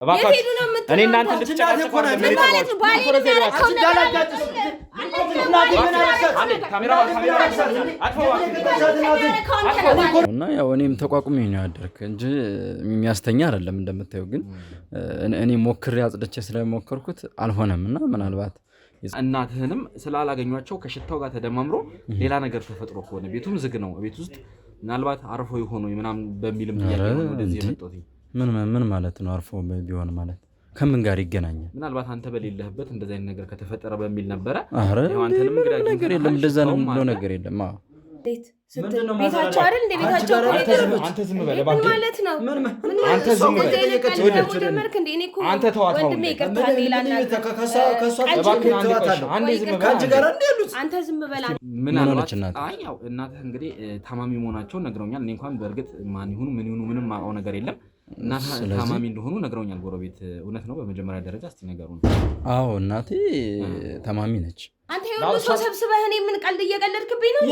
እባክህ እኔ እናንተ ልትጨቃጨቁ ነው ማለት ነው። እና ያው እኔም ተቋቁሜ ነው ያደርክ እንጂ የሚያስተኛ አይደለም እንደምታየው። ግን እኔ ሞክሬ አጽድቼ ስለሞከርኩት አልሆነም እና ምናልባት እናትህንም ስላላገኟቸው ከሽታው ጋር ተደማምሮ ሌላ ነገር ተፈጥሮ ከሆነ ቤቱም ዝግ ነው ቤት ውስጥ ምናልባት አርፎ ይሆኑ ምናምን በሚልም ጥያቄ ነው ወደዚህ የመጣሁት። ምን ማለት ነው አርፎ ቢሆን ማለት ከምን ጋር ይገናኛል? ምናልባት አንተ በሌለህበት እንደዚህ አይነት ነገር ከተፈጠረ በሚል ነበረ። አንተንም እንግዲህ ነገር የለም እንደዛ ነው ብሎ ነገር የለም። ቤታቸው አይደል እንደ ቤታቸው አንተ ዝም በል እባክህ ማለት ነው። አንተ ዝም በል አንተ ተዋት ወንድሜ ይቅርታ ሌላ አንተ ዝም በል። ምናልባት አይ ያው እናትህ እንግዲህ ታማሚ መሆናቸውን ነግረውኛል። እኔ እንኳን በእርግጥ ማን ይሁኑ ምን ይሁኑ ምንም ማውቀው ነገር የለም። እናት ታማሚ እንደሆኑ ነግረውኛል ጎረቤት። እውነት ነው? በመጀመሪያ ደረጃ እስቲ ነገሩን። አዎ እናቴ ታማሚ ነች። አንተ ይሁን ሰው ሰብስበህ እኔ ምን ቀልድ እየቀለድክብኝ ነው?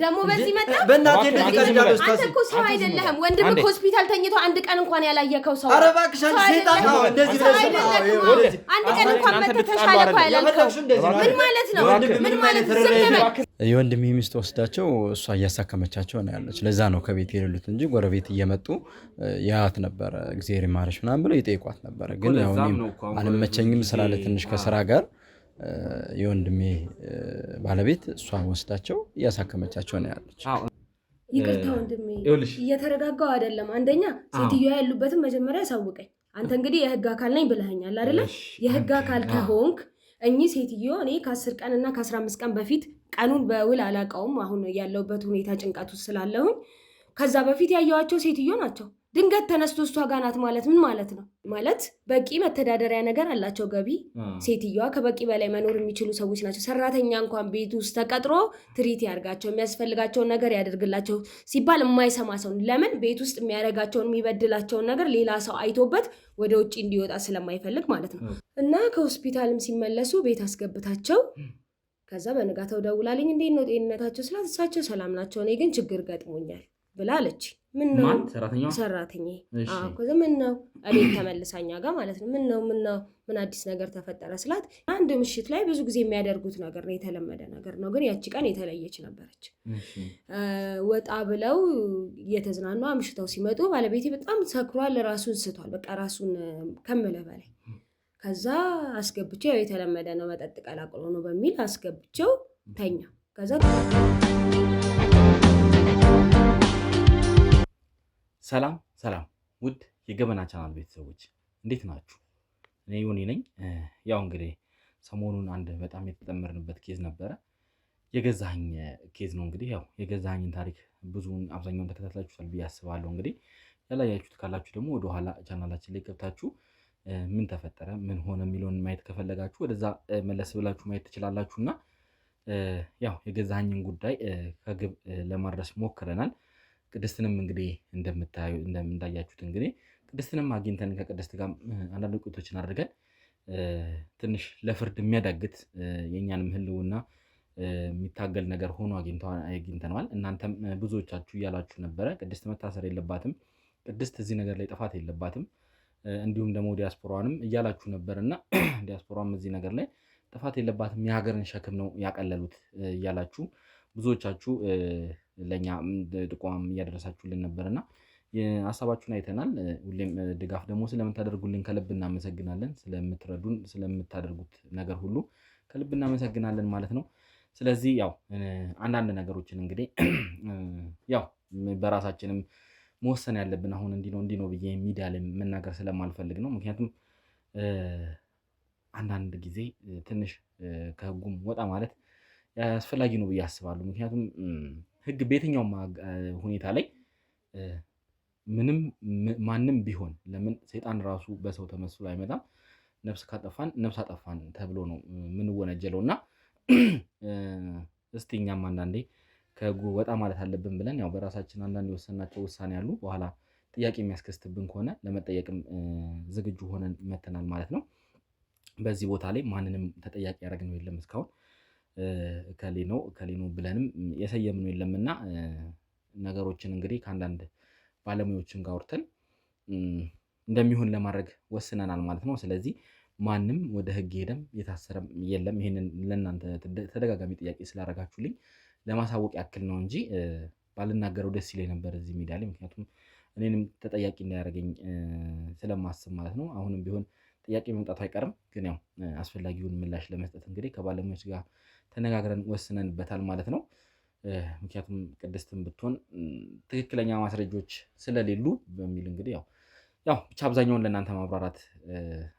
ደግሞ በዚህ መጣ በእናቴ እንደዚህ ቀልዳለስ። አንተ እኮ ሰው አይደለህም። ወንድምህ ሆስፒታል ተኝቶ አንድ ቀን እንኳን ያላየከው ሰው። ኧረ እባክሽ አንቺ ሴጣን ነው እንደዚህ ብለሽ አንድ ቀን እንኳን መተህ ተሻለ እኮ ያላልከው ምን ማለት ነው? ምን ማለት ነው? የወንድሜ ሚስት ወስዳቸው እሷ እያሳከመቻቸው ነው ያለች። ለዛ ነው ከቤት የሌሉት እንጂ ጎረቤት እየመጡ ያት ነበረ እግዚአብሔር ይማርሽ ምናምን ብለው ይጠይቋት ነበረ። ግን ያው እኔም አልመቸኝም ስላለ ትንሽ ከስራ ጋር የወንድሜ ባለቤት እሷ ወስዳቸው እያሳከመቻቸው ነው ያለች። ይቅርታ ወንድሜ እየተረጋጋው አይደለም። አንደኛ ሴትዮዋ ያሉበትን መጀመሪያ ያሳውቀኝ። አንተ እንግዲህ የህግ አካል ነኝ ብለኸኛል አይደለ? የህግ አካል ከሆንክ እኚህ ሴትዮ እኔ ከ10 ቀን እና ከ15 ቀን በፊት ቀኑን በውል አላውቀውም። አሁን ያለውበት ሁኔታ ጭንቀት ውስጥ ስላለሁኝ ከዛ በፊት ያየዋቸው ሴትዮ ናቸው። ድንገት ተነስቶ እሷ ጋር ናት ማለት ምን ማለት ነው? ማለት በቂ መተዳደሪያ ነገር አላቸው ገቢ። ሴትዮዋ ከበቂ በላይ መኖር የሚችሉ ሰዎች ናቸው። ሰራተኛ እንኳን ቤት ውስጥ ተቀጥሮ ትሪት ያርጋቸው የሚያስፈልጋቸውን ነገር ያደርግላቸው ሲባል የማይሰማ ሰው ለምን ቤት ውስጥ የሚያደርጋቸውን የሚበድላቸውን ነገር ሌላ ሰው አይቶበት ወደ ውጭ እንዲወጣ ስለማይፈልግ ማለት ነው። እና ከሆስፒታልም ሲመለሱ ቤት አስገብታቸው ከዛ በንጋታው ደውላልኝ እንዴት ነው ጤንነታቸው ስላት እሳቸው ሰላም ናቸው፣ እኔ ግን ችግር ገጥሞኛል ብላለች። ምን ነው ሰራተኛዬ? አዎ ኮዘ ምን ነው አቤት ተመልሳኛ ጋር ማለት ነው። ምን አዲስ ነገር ተፈጠረ ስላት አንድ ምሽት ላይ ብዙ ጊዜ የሚያደርጉት ነገር ነው፣ የተለመደ ነገር ነው። ግን ያቺ ቀን የተለየች ነበረች። ወጣ ብለው እየተዝናኑ አምሽተው ሲመጡ ባለቤቴ በጣም ሰክሯል፣ ራሱን ስቷል። በቃ ራሱን ከምልህ በላይ ከዛ አስገብቼው የተለመደ ነው መጠጥ ቀላቅሎ ነው በሚል አስገብቼው ተኛ። ከዛ ሰላም ውድ የገበና ቻናል ቤተሰቦች እንዴት ናችሁ? እኔ ዮኒ ነኝ። ያው እንግዲህ ሰሞኑን አንድ በጣም የተጠመርንበት ኬዝ ነበረ። የገዛኸኝ ኬዝ ነው። እንግዲህ ያው የገዛኸኝን ታሪክ ብዙውን አብዛኛውን ተከታትላችኋል ብዬ አስባለሁ። እንግዲህ ያላያችሁት ካላችሁ ደግሞ ወደኋላ ቻናላችን ላይ ገብታችሁ ምን ተፈጠረ ምን ሆነ የሚለውን ማየት ከፈለጋችሁ ወደዛ መለስ ብላችሁ ማየት ትችላላችሁና ያው የገዛኸኝን ጉዳይ ከግብ ለማድረስ ሞክረናል። ቅድስትንም እንግዲህ እንዳያችሁት እንግዲህ ቅድስትንም አግኝተን ከቅድስት ጋር አንዳንድ ቆይቶችን አድርገን ትንሽ ለፍርድ የሚያዳግት የኛንም ህልውና የሚታገል ነገር ሆኖ አግኝተነዋል። እናንተም ብዙዎቻችሁ እያላችሁ ነበረ ቅድስት መታሰር የለባትም፣ ቅድስት እዚህ ነገር ላይ ጥፋት የለባትም፣ እንዲሁም ደግሞ ዲያስፖራንም እያላችሁ ነበርና ዲያስፖራም እዚህ ነገር ላይ ጥፋት የለባትም፣ የሀገርን ሸክም ነው ያቀለሉት እያላችሁ ብዙዎቻችሁ ለኛ ጥቆማም እያደረሳችሁልን ነበርና ሀሳባችሁን አይተናል። ሁሌም ድጋፍ ደግሞ ስለምታደርጉልን ከልብ እናመሰግናለን። ስለምትረዱን ስለምታደርጉት ነገር ሁሉ ከልብ እናመሰግናለን ማለት ነው። ስለዚህ ያው አንዳንድ ነገሮችን እንግዲህ ያው በራሳችንም መወሰን ያለብን አሁን እንዲህ ነው ብዬ ሚዲያ ላይ መናገር ስለማልፈልግ ነው። ምክንያቱም አንዳንድ ጊዜ ትንሽ ከህጉም ወጣ ማለት አስፈላጊ ነው ብዬ አስባለሁ። ምክንያቱም ህግ በየትኛውም ሁኔታ ላይ ማንም ቢሆን ለምን ሰይጣን ራሱ በሰው ተመስሎ አይመጣም። ነፍስ ካጠፋን ነፍስ አጠፋን ተብሎ ነው የምንወነጀለው እና እስቲ እኛም አንዳንዴ ከህጉ ወጣ ማለት አለብን ብለን ያው በራሳችን አንዳንድ የወሰናቸው ውሳኔ ያሉ በኋላ ጥያቄ የሚያስከስትብን ከሆነ ለመጠየቅም ዝግጁ ሆነን መተናል ማለት ነው። በዚህ ቦታ ላይ ማንንም ተጠያቂ ያደረግነው የለም እስካሁን ከሌ ነው ብለንም የሰየምነው የለምና ነገሮችን እንግዲህ ከአንዳንድ ባለሙያዎችን ጋር አውርተን እንደሚሆን ለማድረግ ወስነናል ማለት ነው። ስለዚህ ማንም ወደ ህግ ሄደም የታሰረም የለም። ይሄንን ለእናንተ ተደጋጋሚ ጥያቄ ስላደረጋችሁልኝ ለማሳወቅ ያክል ነው እንጂ ባልናገረው ደስ ይለኝ ነበር እዚህ ሚዲያ ላይ። ምክንያቱም እኔንም ተጠያቂ እንዳያደርገኝ ስለማስብ ማለት ነው። አሁንም ቢሆን ጥያቄ መምጣቱ አይቀርም። ግን ያው አስፈላጊውን ምላሽ ለመስጠት እንግዲህ ከባለሙያዎች ጋር ተነጋግረን ወስነንበታል ማለት ነው። ምክንያቱም ቅድስትም ብትሆን ትክክለኛ ማስረጃዎች ስለሌሉ በሚል እንግዲህ ያው ብቻ አብዛኛውን ለእናንተ ማብራራት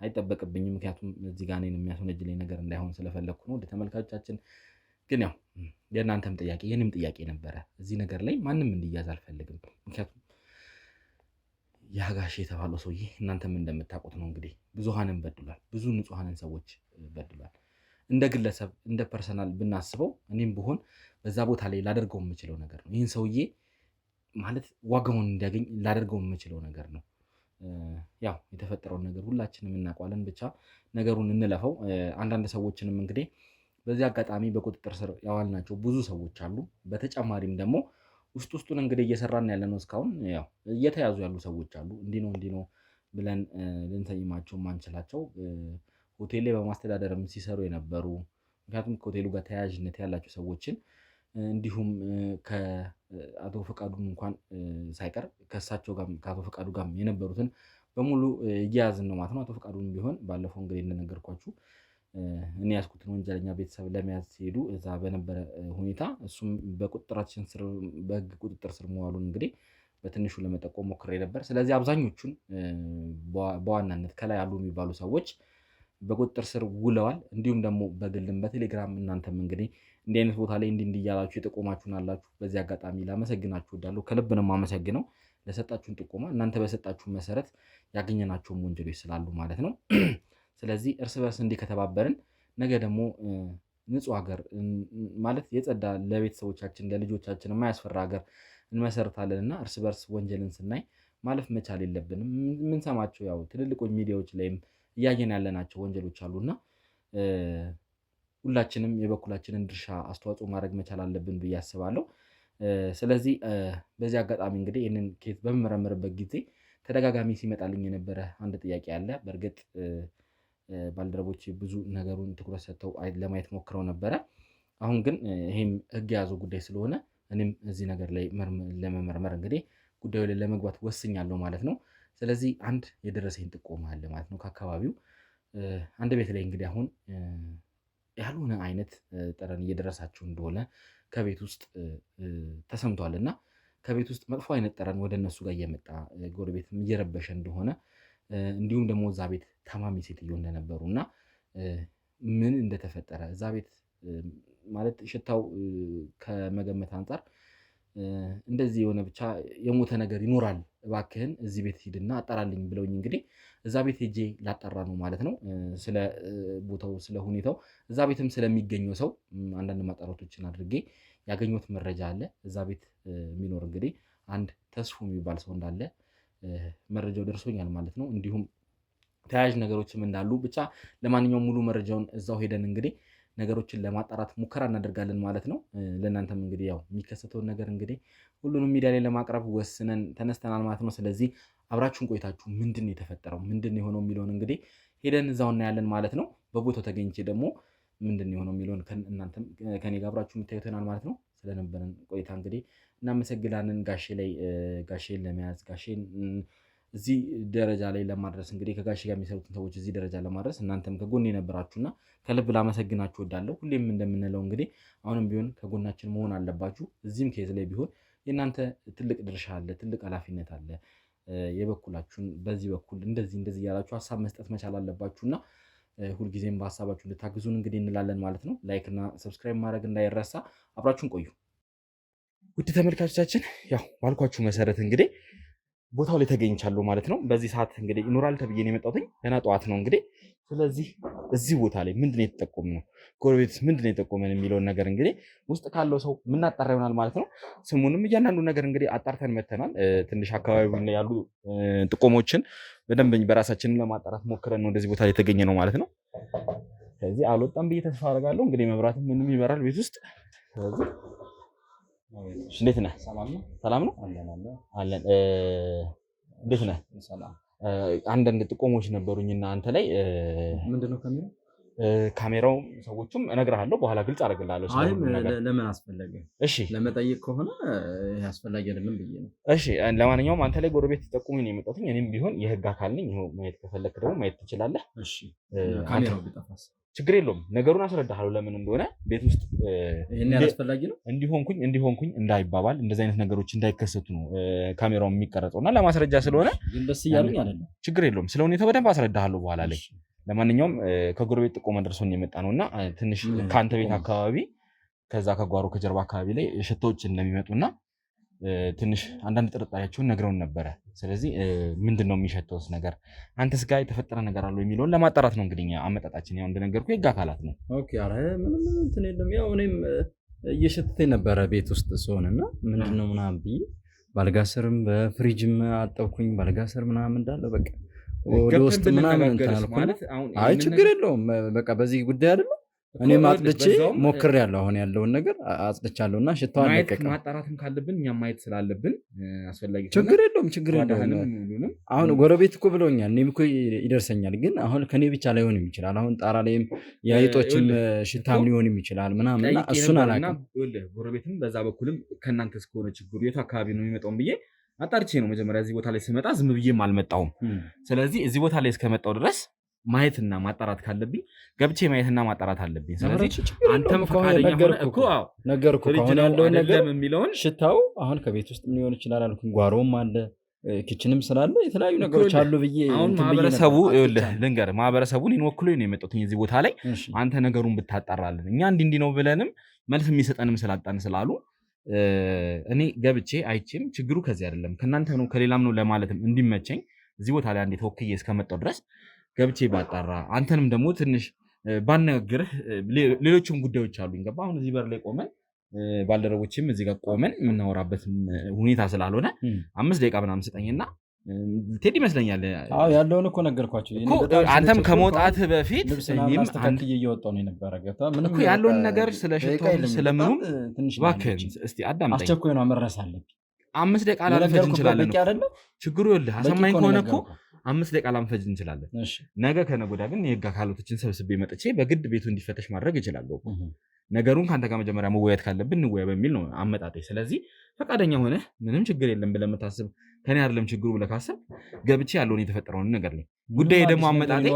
አይጠበቅብኝም። ምክንያቱም እዚህ ጋር እኔን የሚያስወነጅለኝ ነገር እንዳይሆን ስለፈለግኩ ነው። ወደ ተመልካቾቻችን ግን ያው የእናንተም ጥያቄ የኔም ጥያቄ ነበረ። እዚህ ነገር ላይ ማንም እንዲያዝ አልፈልግም። ምክንያቱም ያጋሽ የተባለው ሰውዬ እናንተም እንደምታውቁት ነው እንግዲህ ብዙሃንን በድሏል። ብዙ ንጹሃንን ሰዎች በድሏል። እንደ ግለሰብ እንደ ፐርሰናል ብናስበው እኔም ብሆን በዛ ቦታ ላይ ላደርገው የምችለው ነገር ነው። ይህን ሰውዬ ማለት ዋጋውን እንዲያገኝ ላደርገው የምችለው ነገር ነው። ያው የተፈጠረውን ነገር ሁላችንም እናውቀዋለን። ብቻ ነገሩን እንለፈው። አንዳንድ ሰዎችንም እንግዲህ በዚህ አጋጣሚ በቁጥጥር ስር ያዋልናቸው ብዙ ሰዎች አሉ። በተጨማሪም ደግሞ ውስጡን እንግዲህ እየሰራን ያለ ነው። እስካሁን ያው እየተያዙ ያሉ ሰዎች አሉ። እንዲህ ነው ብለን ልንሰይማቸው ማንችላቸው ሆቴል ላይ በማስተዳደርም ሲሰሩ የነበሩ ምክንያቱም ከሆቴሉ ጋር ተያያዥነት ያላቸው ሰዎችን እንዲሁም ከአቶ ፈቃዱ እንኳን ሳይቀር ከእሳቸው ጋር ከአቶ ፈቃዱ ጋር የነበሩትን በሙሉ እያያዝን ነው ማለት ነው። አቶ ፈቃዱን ቢሆን ባለፈው እንግዲህ እንደነገርኳችሁ እኔ ያዝኩትን ወንጀለኛ ቤተሰብ ለመያዝ ሲሄዱ እዛ በነበረ ሁኔታ እሱም በቁጥጥራችን ስር በህግ ቁጥጥር ስር መዋሉን እንግዲህ በትንሹ ለመጠቆም ሞክሬ ነበር። ስለዚህ አብዛኞቹን በዋናነት ከላይ ያሉ የሚባሉ ሰዎች በቁጥጥር ስር ውለዋል። እንዲሁም ደግሞ በግልም በቴሌግራም እናንተም እንግዲህ እንዲህ አይነት ቦታ ላይ እንዲህ እያላችሁ የጠቆማችሁን አላችሁ። በዚህ አጋጣሚ ላመሰግናችሁ እወዳለሁ። ከልብ ነው የማመሰግነው ለሰጣችሁን ጥቆማ። እናንተ በሰጣችሁ መሰረት ያገኘናቸውን ወንጀሎች ስላሉ ማለት ነው። ስለዚህ እርስ በርስ እንዲህ ከተባበርን ነገ ደግሞ ንጹህ ሀገር ማለት የጸዳ ለቤተሰቦቻችን ለልጆቻችን የማያስፈራ ሀገር እንመሰርታለን እና እርስ በርስ ወንጀልን ስናይ ማለፍ መቻል የለብንም። የምንሰማቸው ያው ትልልቆች ሚዲያዎች ላይም እያየን ያለናቸው ወንጀሎች አሉና ሁላችንም የበኩላችንን ድርሻ አስተዋጽኦ ማድረግ መቻል አለብን ብዬ አስባለሁ። ስለዚህ በዚህ አጋጣሚ እንግዲህ ይህንን ኬዝ በምመረምርበት ጊዜ ተደጋጋሚ ሲመጣልኝ የነበረ አንድ ጥያቄ አለ። በእርግጥ ባልደረቦች ብዙ ነገሩን ትኩረት ሰጥተው ለማየት ሞክረው ነበረ። አሁን ግን ይሄም ህግ የያዘው ጉዳይ ስለሆነ እኔም እዚህ ነገር ላይ ለመመርመር እንግዲህ ጉዳዩ ላይ ለመግባት ወስኛለሁ ማለት ነው። ስለዚህ አንድ የደረሰኝ ጥቆማ አለ ማለት ነው ከአካባቢው አንድ ቤት ላይ እንግዲህ አሁን ያልሆነ አይነት ጠረን እየደረሳቸው እንደሆነ ከቤት ውስጥ ተሰምቷል እና ከቤት ውስጥ መጥፎ አይነት ጠረን ወደ እነሱ ጋር እየመጣ ጎረቤትም እየረበሸ እንደሆነ እንዲሁም ደግሞ እዛ ቤት ታማሚ ሴትዮ እንደነበሩ እና ምን እንደተፈጠረ እዛ ቤት ማለት ሽታው ከመገመት አንጻር እንደዚህ የሆነ ብቻ የሞተ ነገር ይኖራል፣ እባክህን እዚህ ቤት ሂድና አጣራልኝ ብለውኝ እንግዲህ እዛ ቤት ሄጄ ላጣራ ነው ማለት ነው። ስለ ቦታው ስለ ሁኔታው እዛ ቤትም ስለሚገኘው ሰው አንዳንድ ማጣራቶችን አድርጌ ያገኘሁት መረጃ አለ። እዛ ቤት የሚኖር እንግዲህ አንድ ተስፉ የሚባል ሰው እንዳለ መረጃው ደርሶኛል ማለት ነው። እንዲሁም ተያያዥ ነገሮችም እንዳሉ ብቻ ለማንኛውም ሙሉ መረጃውን እዛው ሄደን እንግዲህ ነገሮችን ለማጣራት ሙከራ እናደርጋለን ማለት ነው። ለእናንተም እንግዲህ ያው የሚከሰተውን ነገር እንግዲህ ሁሉንም ሚዲያ ላይ ለማቅረብ ወስነን ተነስተናል ማለት ነው። ስለዚህ አብራችሁን ቆይታችሁ ምንድን ነው የተፈጠረው ምንድን ነው የሆነው የሚለውን እንግዲህ ሄደን እዛው እናያለን ማለት ነው። በቦታው ተገኝቼ ደግሞ ምንድን ነው የሆነው የሚለውን እናንተም ከኔ ጋር አብራችሁ የምታዩት ይሆናል ማለት ነው። ስለነበረን ቆይታ እንግዲህ እናመሰግናለን። ጋሼን ለመያዝ ጋሼን እዚህ ደረጃ ላይ ለማድረስ እንግዲህ ከጋሼ ጋር የሚሰሩትን ሰዎች እዚህ ደረጃ ለማድረስ እናንተም ከጎን የነበራችሁና ከልብ ላመሰግናችሁ እወዳለሁ። ሁሌም እንደምንለው እንግዲህ አሁንም ቢሆን ከጎናችን መሆን አለባችሁ። እዚህም ኬዝ ላይ ቢሆን የእናንተ ትልቅ ድርሻ አለ፣ ትልቅ ኃላፊነት አለ። የበኩላችሁን በዚህ በኩል እንደዚህ እያላችሁ ሀሳብ መስጠት መቻል አለባችሁና ሁልጊዜም በሀሳባችሁ እንድታግዙን እንግዲህ እንላለን ማለት ነው። ላይክ እና ሰብስክራይብ ማድረግ እንዳይረሳ። አብራችሁን ቆዩ ውድ ተመልካቾቻችን። ያው ባልኳችሁ መሰረት እንግዲህ ቦታው ላይ ተገኝቻለሁ ማለት ነው። በዚህ ሰዓት እንግዲህ ይኖራል ተብዬ ነው የመጣሁት፣ ገና ጠዋት ነው እንግዲህ። ስለዚህ እዚህ ቦታ ላይ ምንድነው የተጠቆምነው፣ ጎረቤት ምንድነው የጠቆመን የሚለውን ነገር እንግዲህ ውስጥ ካለው ሰው ምናጣራ ይሆናል ማለት ነው። ስሙንም እያንዳንዱ ነገር እንግዲህ አጣርተን መተናል። ትንሽ አካባቢው ላይ ያሉ ጥቆሞችን በደንብ በራሳችንን ለማጣራት ሞክረን ነው እንደዚህ ቦታ ላይ የተገኘ ነው ማለት ነው። ስለዚህ አልወጣም ብዬ ተስፋ አደርጋለሁ። እንግዲህ መብራትም ምንም ይበራል ቤት ውስጥ። ስለዚህ እንዴት ነህ? ሰላም ነው አለን። እንዴት ነህ? አንዳንድ ጥቆሞች ነበሩኝና አንተ ላይ ምንድነው ካሜራው ሰዎችም እነግርሃለሁ በኋላ ግልጽ አደርግልሃለሁ። ለምን አስፈለገ? እሺ ለመጠየቅ ከሆነ ያስፈልግ አይደለም ብዬ ነው። እሺ ለማንኛውም አንተ ላይ ጎረቤት ተጠቁሙኝ ነው የመጣሁት። እኔም ቢሆን የህግ አካል ነኝ። ማየት ከፈለክ ደግሞ ማየት ትችላለህ። እሺ ካሜራው ቢጠፋስ? ችግር የለውም። ነገሩን አስረዳሃለሁ ለምን እንደሆነ ቤት ውስጥ ይሄን ያስፈልግ ነው እንዲሆንኩኝ እንዳይባባል እንደዚህ አይነት ነገሮች እንዳይከሰቱ ነው ካሜራው የሚቀረጸውና ለማስረጃ ስለሆነ ግን ደስ እያሉኝ አይደለም። ችግር የለውም። ስለ ሁኔታው በደንብ አስረዳሃለሁ በኋላ ላይ። ለማንኛውም ከጎረቤት ጥቆማ ደርሶን የመጣ ነውና ትንሽ ካንተ ቤት አካባቢ ከዛ ከጓሮ ከጀርባ አካባቢ ላይ ሽቶዎች እንደሚመጡና ትንሽ አንዳንድ ጥርጣሬያቸውን ነግረውን ነበረ። ስለዚህ ምንድነው የሚሸተውስ ነገር አንተስ ጋር የተፈጠረ ነገር አለው የሚለውን ለማጣራት ነው እንግዲህ አመጣጣችን። ያው እንደነገርኩህ የህግ አካላት ነው። ኦኬ አረ ምንም እንትን የለም። ያው እኔም እየሸተተኝ ነበረ ቤት ውስጥ ስሆንና ምንድነው ምናምን ብዬ ባልጋ ስርም በፍሪጅም አጠብኩኝ። ባልጋ ስር ምናምን እንዳለ በቃ ወደ ውስጥ ምናምን እንትን አልኩኝ። አይ ችግር የለውም በቃ በዚህ ጉዳይ አይደለም። እኔ ማጥልቼ ሞክሬያለሁ። አሁን ያለውን ነገር አጽድቻለሁና ሽታውን ለቀቀ። ማጣራትም ካለብን እኛም ማየት ስላለብን አስፈላጊ ችግር የለውም። አሁን ጎረቤት እኮ ብለውኛል። እኔም እኮ ይደርሰኛል። ግን አሁን ከኔ ብቻ ላይሆንም ይችላል። አሁን ጣራ ላይም የአይጦችም ሽታም ሊሆንም ይችላል ምናምን እሱን አላውቅም። ጎረቤትም በዛ በኩልም ከእናንተ እስከሆነ ችግሩ የቱ አካባቢ ነው የሚመጣውን ብዬ አጣርቼ ነው መጀመሪያ እዚህ ቦታ ላይ ስመጣ ዝም ብዬም አልመጣሁም። ስለዚህ እዚህ ቦታ ላይ እስከመጣው ድረስ ማየትና ማጣራት ካለብኝ ገብቼ ማየትና ማጣራት አለብኝ። ስለዚህ አንተም ፈቃደኛ ሆነ እኮ ነገርኩ አሁን ያለው ነገር የሚለውን ሽታው አሁን ከቤት ውስጥ ሊሆን ይችላል አልኩኝ። ጓሮም አለ ኪችንም ስላለ የተለያዩ ነገሮች አሉ ብዬ አሁን ማህበረሰቡ ይኸውልህ ልንገርህ ማህበረሰቡን ወክሎኝ ነው የመጣሁት እዚህ ቦታ ላይ። አንተ ነገሩን ብታጣራልን እኛ እንዲህ ነው ብለንም መልስ የሚሰጠንም ስላጣን ስላሉ እኔ ገብቼ አይቼም ችግሩ ከዚህ አይደለም ከናንተ ነው ከሌላም ነው ለማለትም እንዲመቸኝ እዚህ ቦታ ላይ አንዴ ተወክዬ እስከመጣው ድረስ ገብቼ ባጣራ አንተንም ደግሞ ትንሽ ባነግርህ ሌሎችም ጉዳዮች አሉኝ። ገባ አሁን እዚህ በር ላይ ቆመን ባልደረቦችም እዚህ ጋር ቆመን የምናወራበት ሁኔታ ስላልሆነ 5 ደቂቃ ምናምን ስጠኝና ትሄድ ይመስለኛል። አዎ ያለውን እኮ ነገርኳችሁ። አንተም ከመውጣትህ በፊት እኔም አስተካክዬ እየወጣሁ ነው የነበረ። ገባ ምንም እኮ ያለውን ነገር ስለሽታው ስለምኑ እባክህ እስቲ አዳምጠኝ። አስቸኳይ ነው መረስ አለብኝ። 5 ደቂቃ ላንፈጅ እንችላለን። ችግሩ ይኸውልህ አሰማኝ ከሆነ እኮ 5 ደቂቃ ላንፈጅ እንችላለን። ነገ ከነገ ወዲያ ግን የህግ አካላቶችን ሰብስቤ መጥቼ በግድ ቤቱ እንዲፈተሽ ማድረግ እችላለሁ። ነገሩን ከአንተ ጋር መጀመሪያ መወያየት ካለብን እንወያ በሚል ነው አመጣጤ። ስለዚህ ፈቃደኛ ሆነ ምንም ችግር የለም ብለህ የምታስብ ከኔ አይደለም ችግሩ ብለህ ካሰብ ገብቼ ያለውን የተፈጠረውን ነገር ላይ ጉዳይ ደግሞ አመጣጤ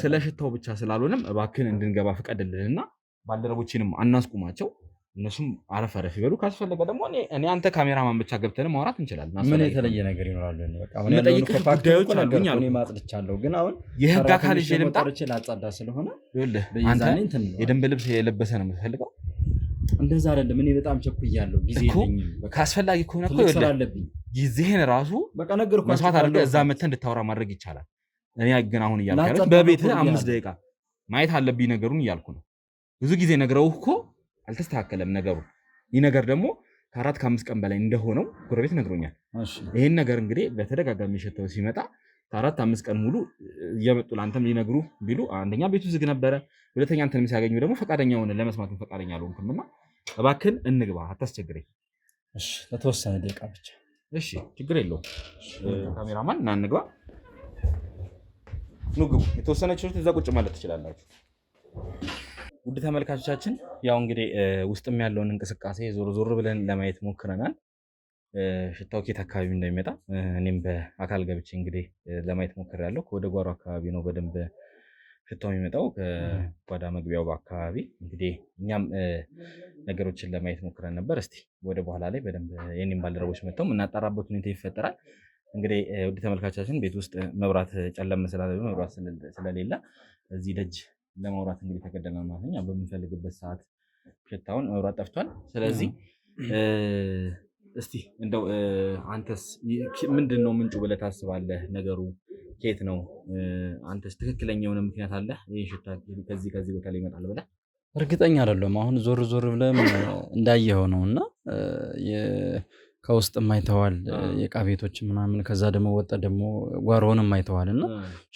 ስለ ሽታው ብቻ ስላልሆነም እባክህን እንድንገባ ፍቀድልንና ባልደረቦችንም አናስቁማቸው። እነሱም አረፍ አረፍ ይበሉ። ካስፈለገ ደግሞ እኔ አንተ ካሜራማን ብቻ ገብተን ማውራት እንችላለን። ምን የተለየ ነገር ይኖራል? በቃ ምን ጠይቅ ጉዳዮች አሉኝ እኔ ማጥልቻለሁ። ግን አሁን የህግ አካል ይዤ ልምጣ ላጻዳ ስለሆነ ይኸውልህ አንተ የደንብ ልብስ የለበሰ ነው የምትፈልገው? እንደዛ አይደለም። እኔ በጣም ቸኩያለሁ። ጊዜ የለኝም። ካስፈላጊ ከሆነ እኮ ይኸውልህ ጊዜህን ራሱ በቃ ነገርኩህ መስዋዕት አድርገህ እዛ መተህ እንድታወራ ማድረግ ይቻላል። እኔ ግን አሁን እያልኩህ በቤትህ 5 ደቂቃ ማየት አለብኝ ነገሩን እያልኩ ነው። ብዙ ጊዜ ነግረውህ እኮ አልተስተካከለም ነገሩ። ይህ ነገር ደግሞ ከ4 ከ5 ቀን በላይ እንደሆነው ጎረቤት ነግሮኛል። ይሄን ነገር እንግዲህ በተደጋጋሚ ሸተው ሲመጣ ከ4 5 ቀን ሙሉ እየመጡ ለአንተም ሊነግሩ ቢሉ አንደኛ ቤቱ ዝግ ነበረ፣ ሁለተኛ አንተንም ሲያገኙ ደግሞ ፈቃደኛ ሆነ ለመስማትም ፈቃደኛ አልሆንክምና እባክህን እንግባ አታስቸግረኝ። እሺ ለተወሰነ ደቂቃ ብቻ። እሺ ችግር የለውም። ካሜራማን እና እንግባ። ኑ ግቡ። የተወሰነች እዛ ቁጭ ማለት ትችላላችሁ። ውድ ተመልካቾቻችን ያው እንግዲህ ውስጥም ያለውን እንቅስቃሴ ዞር ዞር ብለን ለማየት ሞክረናል። ሽታው ከየት አካባቢ እንደሚመጣ እኔም በአካል ገብቼ እንግዲህ ለማየት ሞክሬያለሁ። ወደ ጓሮ አካባቢ ነው በደንብ ሽታው የሚመጣው፣ ከጓዳ መግቢያው አካባቢ። እንግዲህ እኛም ነገሮችን ለማየት ሞክረን ነበር። እስቲ ወደ በኋላ ላይ በደንብ የኔም ባልደረቦች መጥተው የምናጣራበት ሁኔታ ይፈጠራል። እንግዲህ ውድ ተመልካቾቻችን ቤት ውስጥ መብራት ጨለም ስላለ መብራት ስለሌለ እዚህ ደጅ ለማውራት እንግዲህ ተገደናል ማለት ነው። በምንፈልግበት ሰዓት ሽታውን መብራት ጠፍቷል። ስለዚህ እስቲ እንደው አንተስ ምንድነው ምንጩ ብለህ ታስባለህ? ነገሩ ከየት ነው? አንተስ ትክክለኛ የሆነ ምክንያት አለ ይሄ ሽታ ከዚህ ቦታ ላይ ይመጣል ብለህ? እርግጠኛ አይደለም። አሁን ዞር ዞር ብለህ እንዳየኸው ነውና ከውስጥም አይተዋል የዕቃ ቤቶች ምናምን፣ ከዛ ደግሞ ወጣ ደግሞ ጓሮውንም አይተዋል እና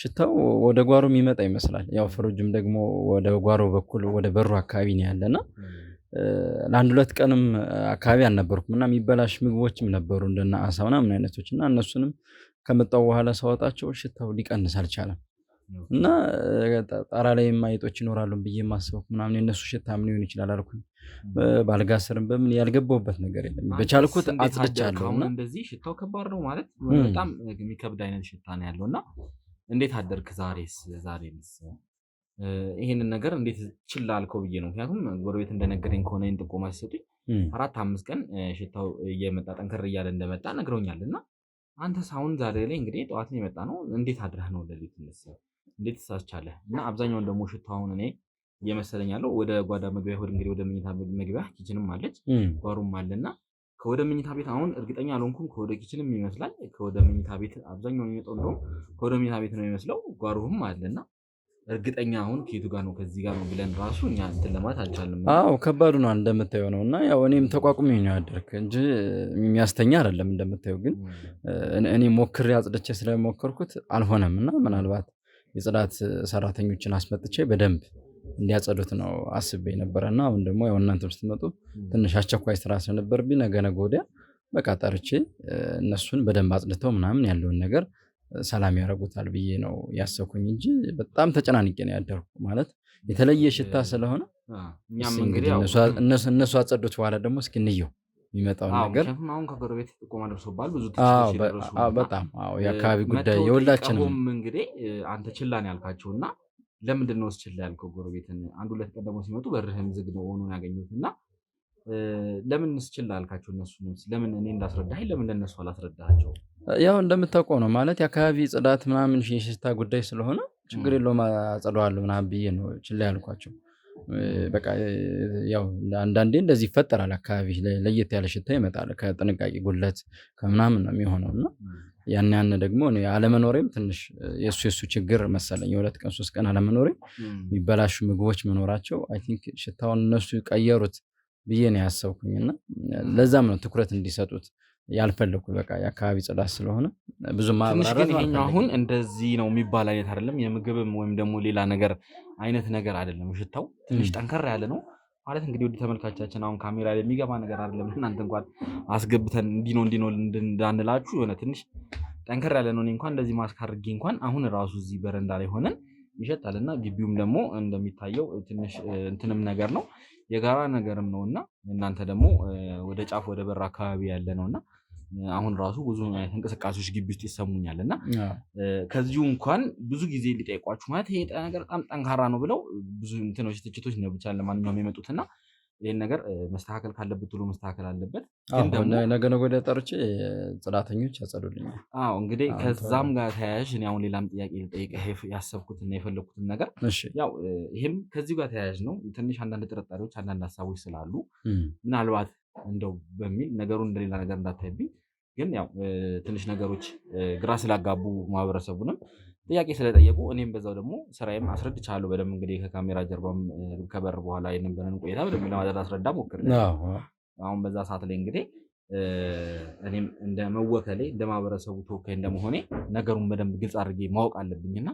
ሽታው ወደ ጓሮ የሚመጣ ይመስላል። ያው ፍሩጅም ደግሞ ወደ ጓሮ በኩል ወደ በሩ አካባቢ ነው ያለና ለአንድ 2 ቀንም አካባቢ አልነበርኩም እና የሚበላሽ ምግቦችም ነበሩ እንደና አሳ ምናምን አይነቶች እና እነሱንም ከመጣው በኋላ ሳወጣቸው ሽታው ሊቀንስ አልቻለም እና ጣራ ላይ ማይጦች ይኖራሉ ብዬ ማስበው ምናምን የነሱ ሽታ ምን ሊሆን ይችላል አልኩኝ። ባልጋ ስርም በምን ያልገባውበት ነገር የለም። በቻልኩት አጽድቻለሁ እና እንደዚህ ሽታው ከባድ ነው ማለት በጣም የሚከብድ አይነት ሽታ ነው ያለውና እንዴት አደርክ ዛሬስ ይሄንን ነገር እንዴት ችላ አልከው ብዬ ነው። ምክንያቱም ጎረቤት እንደነገረኝ ከሆነ ጥቆማ ሲሰጡኝ 4-5 ቀን ሽታው እየመጣ ጠንከር እያለ እንደመጣ ነግረውኛልና አንተ ሳውን ዛሬ ላይ እንግዲህ ጠዋት ነው የመጣ ነው እንዴት አድረህ ነው ለሊት እንዴት ተሳስቻለህ? እና አብዛኛውን ደግሞ ሽታውን እኔ እየመሰለኝ ያለው ወደ ጓዳ መግቢያ ሆድ እንግዲህ ወደ መኝታ መግቢያ ኪችንም አለች ጓሩም አለና ከወደ መኝታ ቤት አሁን እርግጠኛ አልሆንኩም። ከወደ ኪችንም ይመስላል ከወደ መኝታ ቤት አብዛኛውን የሚመጣው እንደውም ከወደ መኝታ ቤት ነው የሚመስለው ጓሩም አለና እርግጠኛ አሁን ከየቱ ጋር ነው ከዚህ ጋር ነው ብለን ራሱ እኛ እንትን ለማለት አልቻልንም። አዎ ከባዱ ነው እንደምታየው ነው። እና ያው እኔም ተቋቁሜ ነው ያደርክ እንጂ የሚያስተኛ አይደለም እንደምታየው። ግን እኔ ሞክሬ አጽድቼ ስለሞከርኩት አልሆነም እና ምናልባት የጽዳት ሰራተኞችን አስመጥቼ በደንብ እንዲያጸዱት ነው አስቤ ነበርና አሁን ደግሞ ያው እናንተም ስትመጡ ትንሽ አስቸኳይ ስራ ስለነበርብኝ ነገ ወዲያ በቃ ጠርቼ እነሱን በደንብ አጽድተው ምናምን ያለውን ነገር ሰላም ያደርጉታል ብዬ ነው ያሰብኩኝ እንጂ በጣም ተጨናንቄ ነው ያደርኩ። ማለት የተለየ ሽታ ስለሆነ እኛም እንግዲህ እነሱ አጸዱት በኋላ ደግሞ እስኪ እንየው የሚመጣው ነገር። አሁን ከጎረቤት ጥቆማ ደርሶባል ብዙ በጣም የአካባቢ ጉዳይ የሁላችንም እንግዲህ አንተ ችላ ነው ያልካቸውና ለምንድን ነው ችላ ያልከው? ጎረቤትን 1-2 ቀን ደግሞ ሲመጡ በርህም ዝግ ነው ሆኖ ያገኙትና ለምን ችላ ያልካቸው? እነሱንም ለምን እኔ እንዳስረዳህ ለምን ለነሱ አላስረዳሃቸው? ያው እንደምታውቀው ነው ማለት የአካባቢ ጽዳት ምናምን የሽታ ጉዳይ ስለሆነ ችግር የለውም አጸደዋለሁ ምናምን ብዬ ነው ችላ ያልኳቸው። በቃ ያው አንዳንዴ እንደዚህ ይፈጠራል። አካባቢ ለየት ያለ ሽታ ይመጣል ከጥንቃቄ ጉድለት ከምናምን ነው የሚሆነውና ያን ደግሞ እኔ አለመኖሬም ትንሽ የሱ ችግር መሰለኝ። 2 ቀን 3 ቀን አለመኖሬ የሚበላሹ ምግቦች መኖራቸው አይ ቲንክ ሽታውን እነሱ ቀየሩት ብዬ ነው ያሰብኩኝና ለዛም ነው ትኩረት እንዲሰጡት ያልፈለኩ። በቃ የአካባቢ ጽዳት ስለሆነ ብዙ ማብራራት ነው። አሁን እንደዚህ ነው የሚባል አይነት አይደለም የምግብም ወይም ደግሞ ሌላ ነገር አይነት ነገር አይደለም። ሽታው ትንሽ ጠንከር ያለ ነው ማለት እንግዲህ ወደ ተመልካቻችን አሁን ካሜራ ላይ የሚገባ ነገር አይደለም። እናንተ እንኳን አስገብተን እንዲኖ እንዳንላችሁ የሆነ ትንሽ ጠንከር ያለ ነው። እኔ እንኳን እንደዚህ ማስክ አድርጌ እንኳን አሁን ራሱ እዚህ በረንዳ ላይ ሆነን ይሸጣልና ግቢውም ደግሞ እንደሚታየው ትንሽ እንትንም ነገር ነው የጋራ ነገርም ነውና እናንተ ደግሞ ወደ ጫፍ ወደ በር አካባቢ ያለ ነውና አሁን ራሱ ብዙ እንቅስቃሴዎች ግቢ ውስጥ ይሰሙኛልና ከዚሁ እንኳን ብዙ ጊዜ ሊጠይቋችሁ ማለት ይሄ ነገር በጣም ጠንካራ ነው ብለው ብዙ እንትኖች ትችቶች ነው ብቻ ለማንኛውም የመጡትና ይሄን ነገር መስተካከል ካለበት ሁሉ መስተካከል አለበት። ግን ደግሞ ነገ ወዲያ ጠርቼ ጽዳተኞች ያጸዱልኛል። እንግዲህ ከዛም ጋር ተያያዥ እኔ አሁን ሌላም ጥያቄ ልጠይቅህ ያሰብኩትና የፈለኩትን ነገር ያው ይሄም ከዚህ ጋር ተያያዥ ነው። ትንሽ አንዳንድ ጥርጣሬዎች አንዳንድ ሀሳቦች ስላሉ ምናልባት እንደው በሚል ነገሩን እንደሌላ ነገር እንዳታይብኝ፣ ግን ያው ትንሽ ነገሮች ግራ ስላጋቡ ማህበረሰቡንም ጥያቄ ስለጠየቁ እኔም በዛው ደግሞ ስራዬም አስረድቻለሁ በደንብ። እንግዲህ ከካሜራ ጀርባም ከበር በኋላ የነበረን ቆይታ በደንብ ለማድረግ አስረዳ ሞክሬያለሁ። አሁን በዛ ሰዓት ላይ እንግዲህ እኔም እንደ መወከሌ እንደ ማህበረሰቡ ተወካይ እንደመሆኔ ነገሩን በደንብ ግልጽ አድርጌ ማወቅ አለብኝና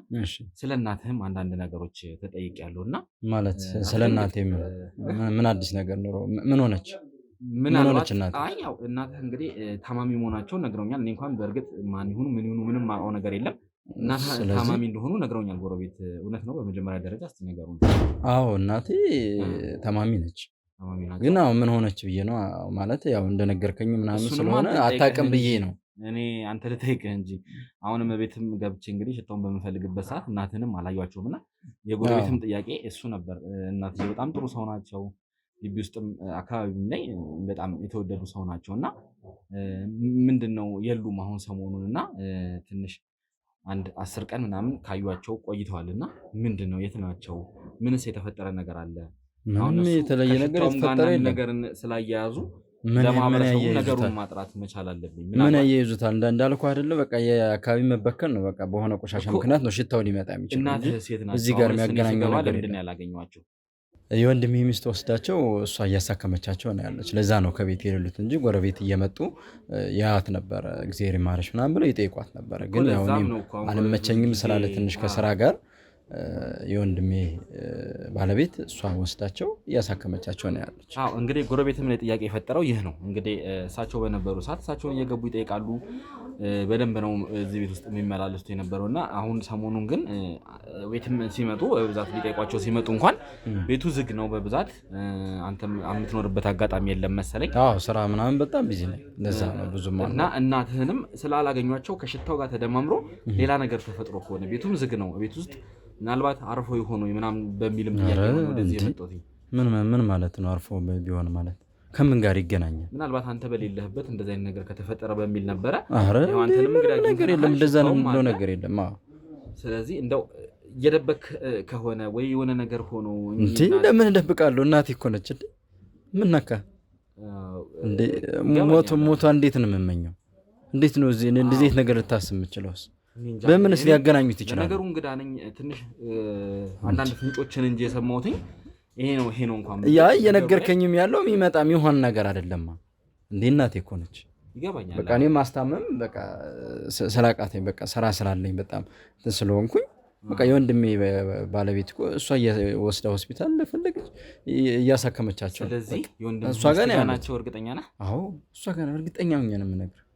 ስለ እናትህም አንዳንድ ነገሮች ተጠይቄያለሁና ማለት ስለ እናትህ ምን አዲስ ነገር ኖሮ ምን ሆነች? ምናልባት ያው እናትህ እንግዲህ ታማሚ መሆናቸውን ነግረውኛል። እኔ እንኳን በእርግጥ ማን ይሁኑ ምን ይሁኑ ምንም ማውቀው ነገር የለም። እናት ታማሚ እንደሆኑ ነግረውኛል ጎረቤት። እውነት ነው? በመጀመሪያ ደረጃ እስቲ ነገሩን። አዎ እናቴ ታማሚ ነች። ግን አሁን ምን ሆነች ብዬ ነው ማለት ያው እንደነገርከኝ ምናምን ስለሆነ አታውቅም ብዬ ነው እኔ አንተ ልጠይቅህ እንጂ። አሁንም ቤትም ገብቼ እንግዲህ ሽታውን በምፈልግበት ሰዓት እናትንም አላዩአቸውም እና የጎረቤትም ጥያቄ እሱ ነበር። እናትዬ በጣም ጥሩ ሰው ናቸው፣ ግቢ ውስጥም አካባቢም ላይ በጣም የተወደዱ ሰው ናቸው እና ምንድነው የሉም አሁን ሰሞኑን እና ትንሽ 10 ቀን ምናምን ካዩአቸው ቆይተዋልና ምንድነው የት ናቸው? ምንስ የተፈጠረ ነገር አለ? ምንም የተለየ ነገር የተፈጠረ ነገር ስላያያዙ ለማህበረሰቡ ነገሩን ማጥራት መቻል አለብኝ። ምን ያያይዙታል? እንዳልኩህ አይደለ በቃ የአካባቢ መበከል ነው። በቃ በሆነ ቆሻሻ ምክንያት ነው ሽታው ሊመጣ የሚችለው። እናትህ ሴት ናቸው። እዚህ ጋር የሚያገናኘው ነገር ምንድን ያላገኘዋቸው? የወንድሜ ሚስት ወስዳቸው እሷ እያሳከመቻቸው ነው ያለች። ለዛ ነው ከቤት የሌሉት እንጂ ጎረቤት እየመጡ ያያት ነበረ። እግዚአብሔር ይማረሽ ምናምን ብለው ይጠይቋት ነበረ። ግን ያው እኔም አልመቸኝም ስላለ ትንሽ ከስራ ጋር የወንድሜ ባለቤት እሷን ወስዳቸው እያሳከመቻቸው ነው ያለች። አዎ እንግዲህ ጎረቤትም ላይ ጥያቄ የፈጠረው ይህ ነው። እንግዲህ እሳቸው በነበሩ ሰዓት እሳቸውን እየገቡ ይጠይቃሉ። በደንብ ነው እዚህ ቤት ውስጥ የሚመላለሱት የነበረውና አሁን ሰሞኑን ግን ቤትም ሲመጡ በብዛት ሊጠይቋቸው ሲመጡ እንኳን ቤቱ ዝግ ነው በብዛት። አንተም የምትኖርበት አጋጣሚ የለም መሰለኝ። አዎ ስራ ምናምን በጣም ቢዚ ነኝ። ለዛ ነው ብዙም እና እናትህንም ስላላገኟቸው ከሽታው ጋር ተደማምሮ ሌላ ነገር ተፈጥሮ ከሆነ ቤቱም ዝግ ነው ቤት ውስጥ ምናልባት አርፎ ይሆኑ ምናምን በሚልም ጥያቄ ነው ወደዚህ የመጣሁት። ምን ማለት ነው አርፎ ቢሆን ማለት ከምን ጋር ይገናኛል? ምናልባት አንተ በሌለህበት እንደዚህ አይነት ነገር ከተፈጠረ በሚል ነበረ። አንተንም ነገር የለም እንደዛ ነው ብሎ ነገር የለም። ስለዚህ እንደው እየደበክ ከሆነ ወይ የሆነ ነገር ሆኖ እንዴ ለምን እደብቃለሁ? እናቴ እኮ ነች እንዴ ምን ነካ እንዴ? ሞቷ እንዴት ነው የምመኘው? እንዴት ነው እንደዚህ ነገር ልታስብ የምችለውስ? በምንስ ሊያገናኙት ይችላል? ነገሩ እንግዳ ነኝ ትንሽ አንዳንድ ፍንጮችን እንጂ የሰማሁትኝ ይሄ ነው እንኳን ያ እየነገርከኝም ያለው የሚመጣ የሚሆን ነገር አይደለም እንዴ። እናቴ እኮ ነች ይገባኛል። በቃ እኔ ማስታመም በቃ ስላቃተኝ በቃ ስራ ስላለኝ በጣም ስለሆንኩኝ በቃ የወንድሜ ባለቤት እኮ እሷ ወስዳ ሆስፒታል ፈለገች እያሳከመቻቸው። ስለዚህ እሷ ጋር ናቸው። እርግጠኛ ነህ? አዎ እሷ ጋር እርግጠኛ ነኝ ነው የምነግርህ።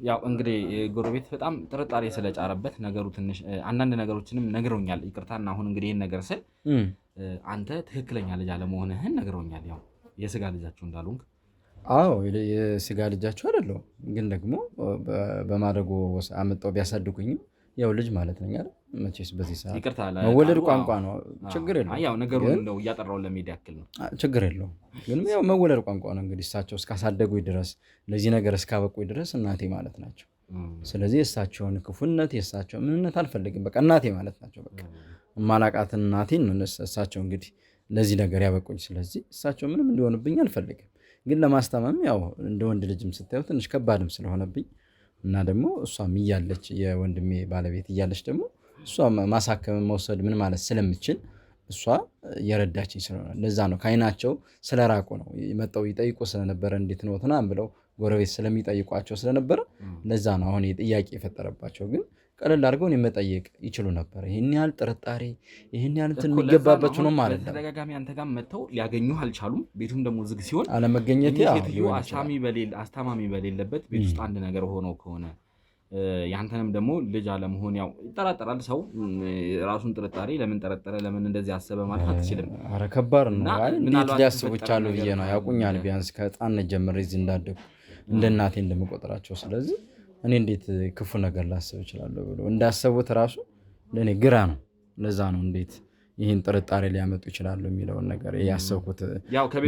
ያው እንግዲህ ጎረቤት በጣም ጥርጣሬ ስለጫረበት ነገሩ ትንሽ አንዳንድ ነገሮችንም ነግረውኛል። ይቅርታና አሁን እንግዲህ ይህን ነገር ስል አንተ ትክክለኛ ልጅ አለመሆንህን ነግረውኛል። ያው የስጋ ልጃቸው እንዳልሆንክ። አዎ የስጋ ልጃቸው አይደለሁም፣ ግን ደግሞ በማደጎ አመጣው ቢያሳድጉኝም ያው ልጅ ማለት ነኝ አይደል? መቼስ በዚህ ሰዓት መወለድ ቋንቋ ነው፣ ችግር የለውም። ያው ነገሩን ነው እያጠራው ለሚዲያ ያክል ነው፣ ችግር የለውም። ግን ያው መወለድ ቋንቋ ነው። እንግዲህ እሳቸው እስካሳደጉኝ ድረስ ለዚህ ነገር እስካበቁኝ ድረስ እናቴ ማለት ናቸው። ስለዚህ የእሳቸውን ክፉነት የእሳቸው ምንነት አልፈልግም። በቃ እናቴ ማለት ናቸው። በቃ ማላቃትን እናቴን ነው እሳቸው እንግዲህ ለዚህ ነገር ያበቁኝ። ስለዚህ እሳቸው ምንም እንዲሆንብኝ አልፈልግም። ግን ለማስታመም ያው እንደ ወንድ ልጅም ስታየው ትንሽ ከባድም ስለሆነብኝ እና ደግሞ እሷም እያለች የወንድሜ ባለቤት እያለች ደግሞ እሷ ማሳከም መውሰድ ምን ማለት ስለምችል እሷ የረዳችኝ ስለሆነ ለዛ ነው ከአይናቸው ስለራቁ ነው መጣው ይጠይቁ ስለነበረ እንዴት ነው ተናም ብለው ጎረቤት ስለሚጠይቋቸው ስለነበረ ለዛ ነው አሁን ጥያቄ የፈጠረባቸው። ግን ቀለል አድርገው መጠየቅ ይችሉ ነበር። ይሄን ያህል ጥርጣሬ ይሄን ያህል እንትን የሚገባበት ነው ማለት ነው። ተደጋጋሚ አንተ ጋር መጥተው ሊያገኙህ አልቻሉም። ቤቱም ደግሞ ዝግ ሲሆን አለመገኘት ያው አስታማሚ በሌለበት ቤት ውስጥ አንድ ነገር ሆኖ ከሆነ ያንተንም ደግሞ ልጅ አለመሆን ያው ይጠራጠራል ሰው ራሱን ጥርጣሬ ለምን ጠረጠረ ለምን እንደዚህ አሰበ ማለት አትችልም። ኧረ ከባድ ነው። እንዴት ሊያስቡ ይቻሉ ብዬ ነው። ያውቁኛል ቢያንስ ከህፃንነት ጀምሬ እዚህ እንዳደጉ እንደ እናቴ እንደምቆጥራቸው። ስለዚህ እኔ እንዴት ክፉ ነገር ላስብ እችላለሁ ብሎ እንዳሰቡት ራሱ ለእኔ ግራ ነው። ለዛ ነው እንዴት ይህን ጥርጣሬ ሊያመጡ ይችላሉ የሚለውን ነገር ያሰብኩት።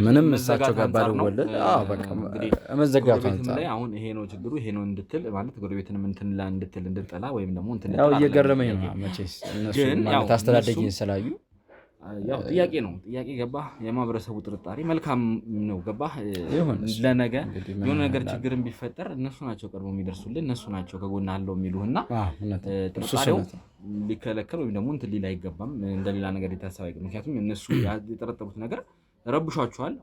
ምንም እሳቸው ጋር ባልወለድ በቃ መዘጋቱ አንጻር አሁን ይሄ ነው ችግሩ ይሄ ነው እንድትል ማለት ጎረቤትንም እንድትጠላ ወይም ደግሞ ያው እየገረመኝ ነው መቼስ እነሱ ማለት አስተዳደጊን ስላዩ ያው ጥያቄ ነው ጥያቄ ገባህ። የማህበረሰቡ ጥርጣሬ መልካም ነው ገባህ። ለነገ የሆነ ነገር ችግርን ቢፈጠር እነሱ ናቸው ቀርበው የሚደርሱልን እነሱ ናቸው ከጎና አለው የሚሉህና ጥርጣሬው ሊከለከል ወይም ደግሞ እንትን ሊል አይገባም። እንደሌላ ነገር ሊታሰብ አይገባም። ምክንያቱም እነሱ የጠረጠሩት ነገር ረብሿቸዋል፣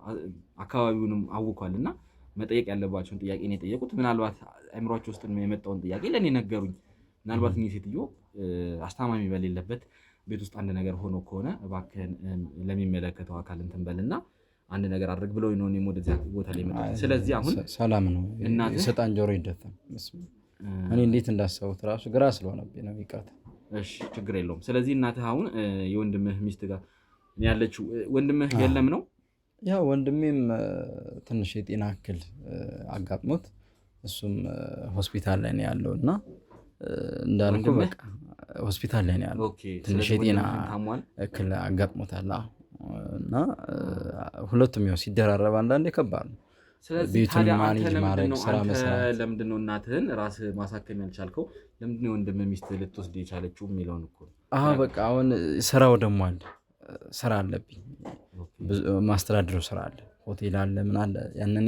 አካባቢውንም አውኳልና መጠየቅ ያለባቸውን ጥያቄ ነው የጠየቁት። ምናልባት አእምሯቸው ውስጥ የመጣውን ጥያቄ ለእኔ ነገሩኝ። ምናልባት እኚህ ሴትዮ አስታማሚ በሌለበት ቤት ውስጥ አንድ ነገር ሆኖ ከሆነ እባክህን ለሚመለከተው አካል እንትን በልና አንድ ነገር አድርግ ብለው ነው እኔም ወደዚያ ቦታ ላይ መጣሁ። ስለዚህ አሁን ሰላም ነው የሰጣን ጆሮ ይደፈን። እኔ እንዴት እንዳሰቡት ራሱ ግራ ስለሆነብኝ ነው። ይቅርታ። እሺ ችግር የለውም። ስለዚህ እናትህ አሁን የወንድምህ ሚስት ጋር ያለችው ወንድምህ የለም ነው? ያው ወንድሜም ትንሽ የጤና እክል አጋጥሞት እሱም ሆስፒታል ላይ ነው ያለውና እንዳልኩ በቃ ሆስፒታል ላይ ነው ያለው። ትንሽ የጤና እክል አጋጥሞታል እና ሁለቱም ያው ሲደራረብ አንዳንዴ ከባድ ነው። ቤቱን ማኔጅ ማድረግ ስራ መስራት። ለምንድን ነው እናትህን ራስህ ማሳከም ያልቻልከው? ለምንድን ነው ወንድምህ ሚስት ልትወስድ የቻለችው የሚለውን እኮ በቃ አሁን ስራው ደግሞ አለ ስራ አለብኝ ማስተዳድረው ስራ አለ ሆቴል አለ ምን አለ ያንን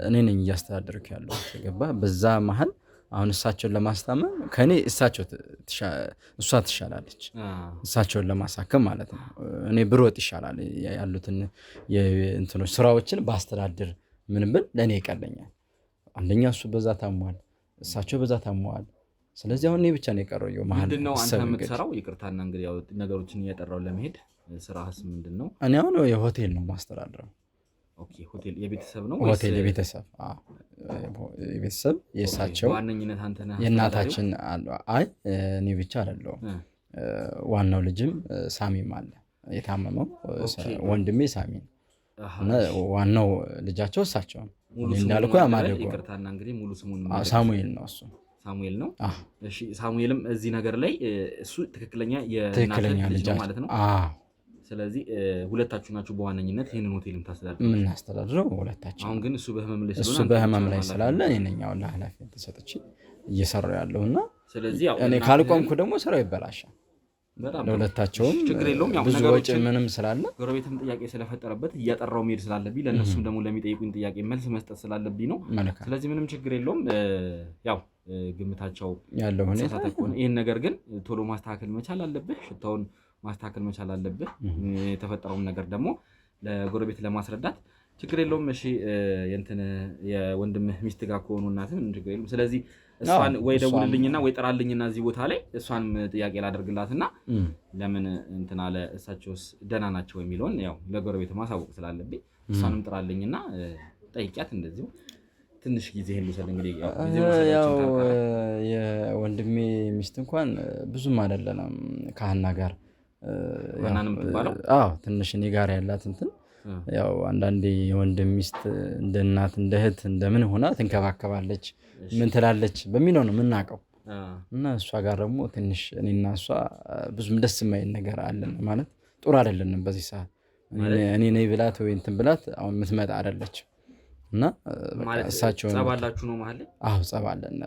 እኔ ነኝ እያስተዳደርኩ ያለው ገባ። በዛ መሀል አሁን እሳቸውን ለማስታመም ከኔ እሷ ትሻላለች እሳቸውን ለማሳከም ማለት ነው። እኔ ብሮጥ ይሻላል ያሉትን የእንትኖች ስራዎችን ባስተዳድር ምን ብል ለእኔ ይቀለኛል። አንደኛ እሱ በዛ ታሟል፣ እሳቸው በዛ ታሟል። ስለዚህ አሁን እኔ ብቻ ነው የቀረው መሀል ምንድነው አንተ የምትሰራው ይቅርታና እንግዲህ ያው ነገሮችን እያጠራው ለመሄድ ስራህስ ምንድነው እኔ አሁን የሆቴል ነው ማስተዳድረው ኦኬ ሆቴል የቤተሰብ ነው ሆቴል የቤተሰብ የቤተሰብ የሳቸው ዋነኝነት አንተ ነህ የእናታችን አይ እኔ ብቻ አይደለም ዋናው ልጅም ሳሚም አለ የታመመው ወንድሜ ሳሚ እና ዋናው ልጃቸው እሳቸው እንዳልኩ ያማደጎ ይቅርታና እንግዲህ ሙሉ ስሙን ሳሙኤል ነው እሱ ሳሙኤል ነው እሺ ሳሙኤልም እዚህ ነገር ላይ እሱ ትክክለኛ የእናታችን ልጅ ነው ማለት ነው ስለዚህ ሁለታችሁ ናችሁ በዋነኝነት ይሄንን ሆቴልም ታስተዳድሩ ምን አስተዳድረው ሁለታችን አሁን ግን እሱ በህመም ላይ ስላለ እኔኛው ለኃላፊነት ተሰጥቼ እየሰራው ያለውና ስለዚህ ያው እኔ ካልቆምኩ ደግሞ ስራው ይበላሻል ለሁለታቸውም ችግር የለውም ያው ብዙ ወጪ ምንም ስላለ ጎረቤትም ጥያቄ ስለፈጠረበት እያጠራው መሄድ ስላለብኝ ለነሱም ደግሞ ለሚጠይቁኝ ጥያቄ መልስ መስጠት ስላለብኝ ነው ስለዚህ ምንም ችግር የለውም ያው ግምታቸው ያለው ሁኔታ ይሄን ነገር ግን ቶሎ ማስተካከል መቻል አለብህ ሽታውን ማስተካከል መቻል አለብህ የተፈጠረውን ነገር ደግሞ ለጎረቤት ለማስረዳት ችግር የለውም እሺ የእንትን የወንድምህ ሚስት ጋር ከሆኑ እናትም ችግር የለውም ስለዚህ እሷን ወይ ደውልልኝና ወይ ጥራልኝና እዚህ ቦታ ላይ እሷን ጥያቄ ላደርግላትና ለምን እንትን አለ እሳቸውስ ደህና ናቸው የሚለውን ያው ለጎረቤት ማሳወቅ ስላለብኝ እሷንም ጥራልኝና ጠይቂያት እንደዚሁ ትንሽ ጊዜ ሄሉሰል እንግዲህ ያው የወንድሜ ሚስት እንኳን ብዙም አይደለም ካህና ጋር ማናንም ተባለው ትንሽ እኔ ጋር ያላት እንትን ያው አንዳንዴ የወንድም ሚስት እንደ እናት እንደ እህት እንደምን ሆና ትንከባከባለች ምን ትላለች በሚለው ነው የምናውቀው እና እሷ ጋር ደግሞ ትንሽ እኔና እሷ ብዙም ደስ የማይል ነገር አለን ማለት ጥሩ አይደለንም በዚህ ሰዓት እኔ ነኝ ብላት ወይ እንትን ብላት አሁን የምትመጣ አይደለች እና እሳቸው ጸባላችሁ ነው ማለት ጸባለን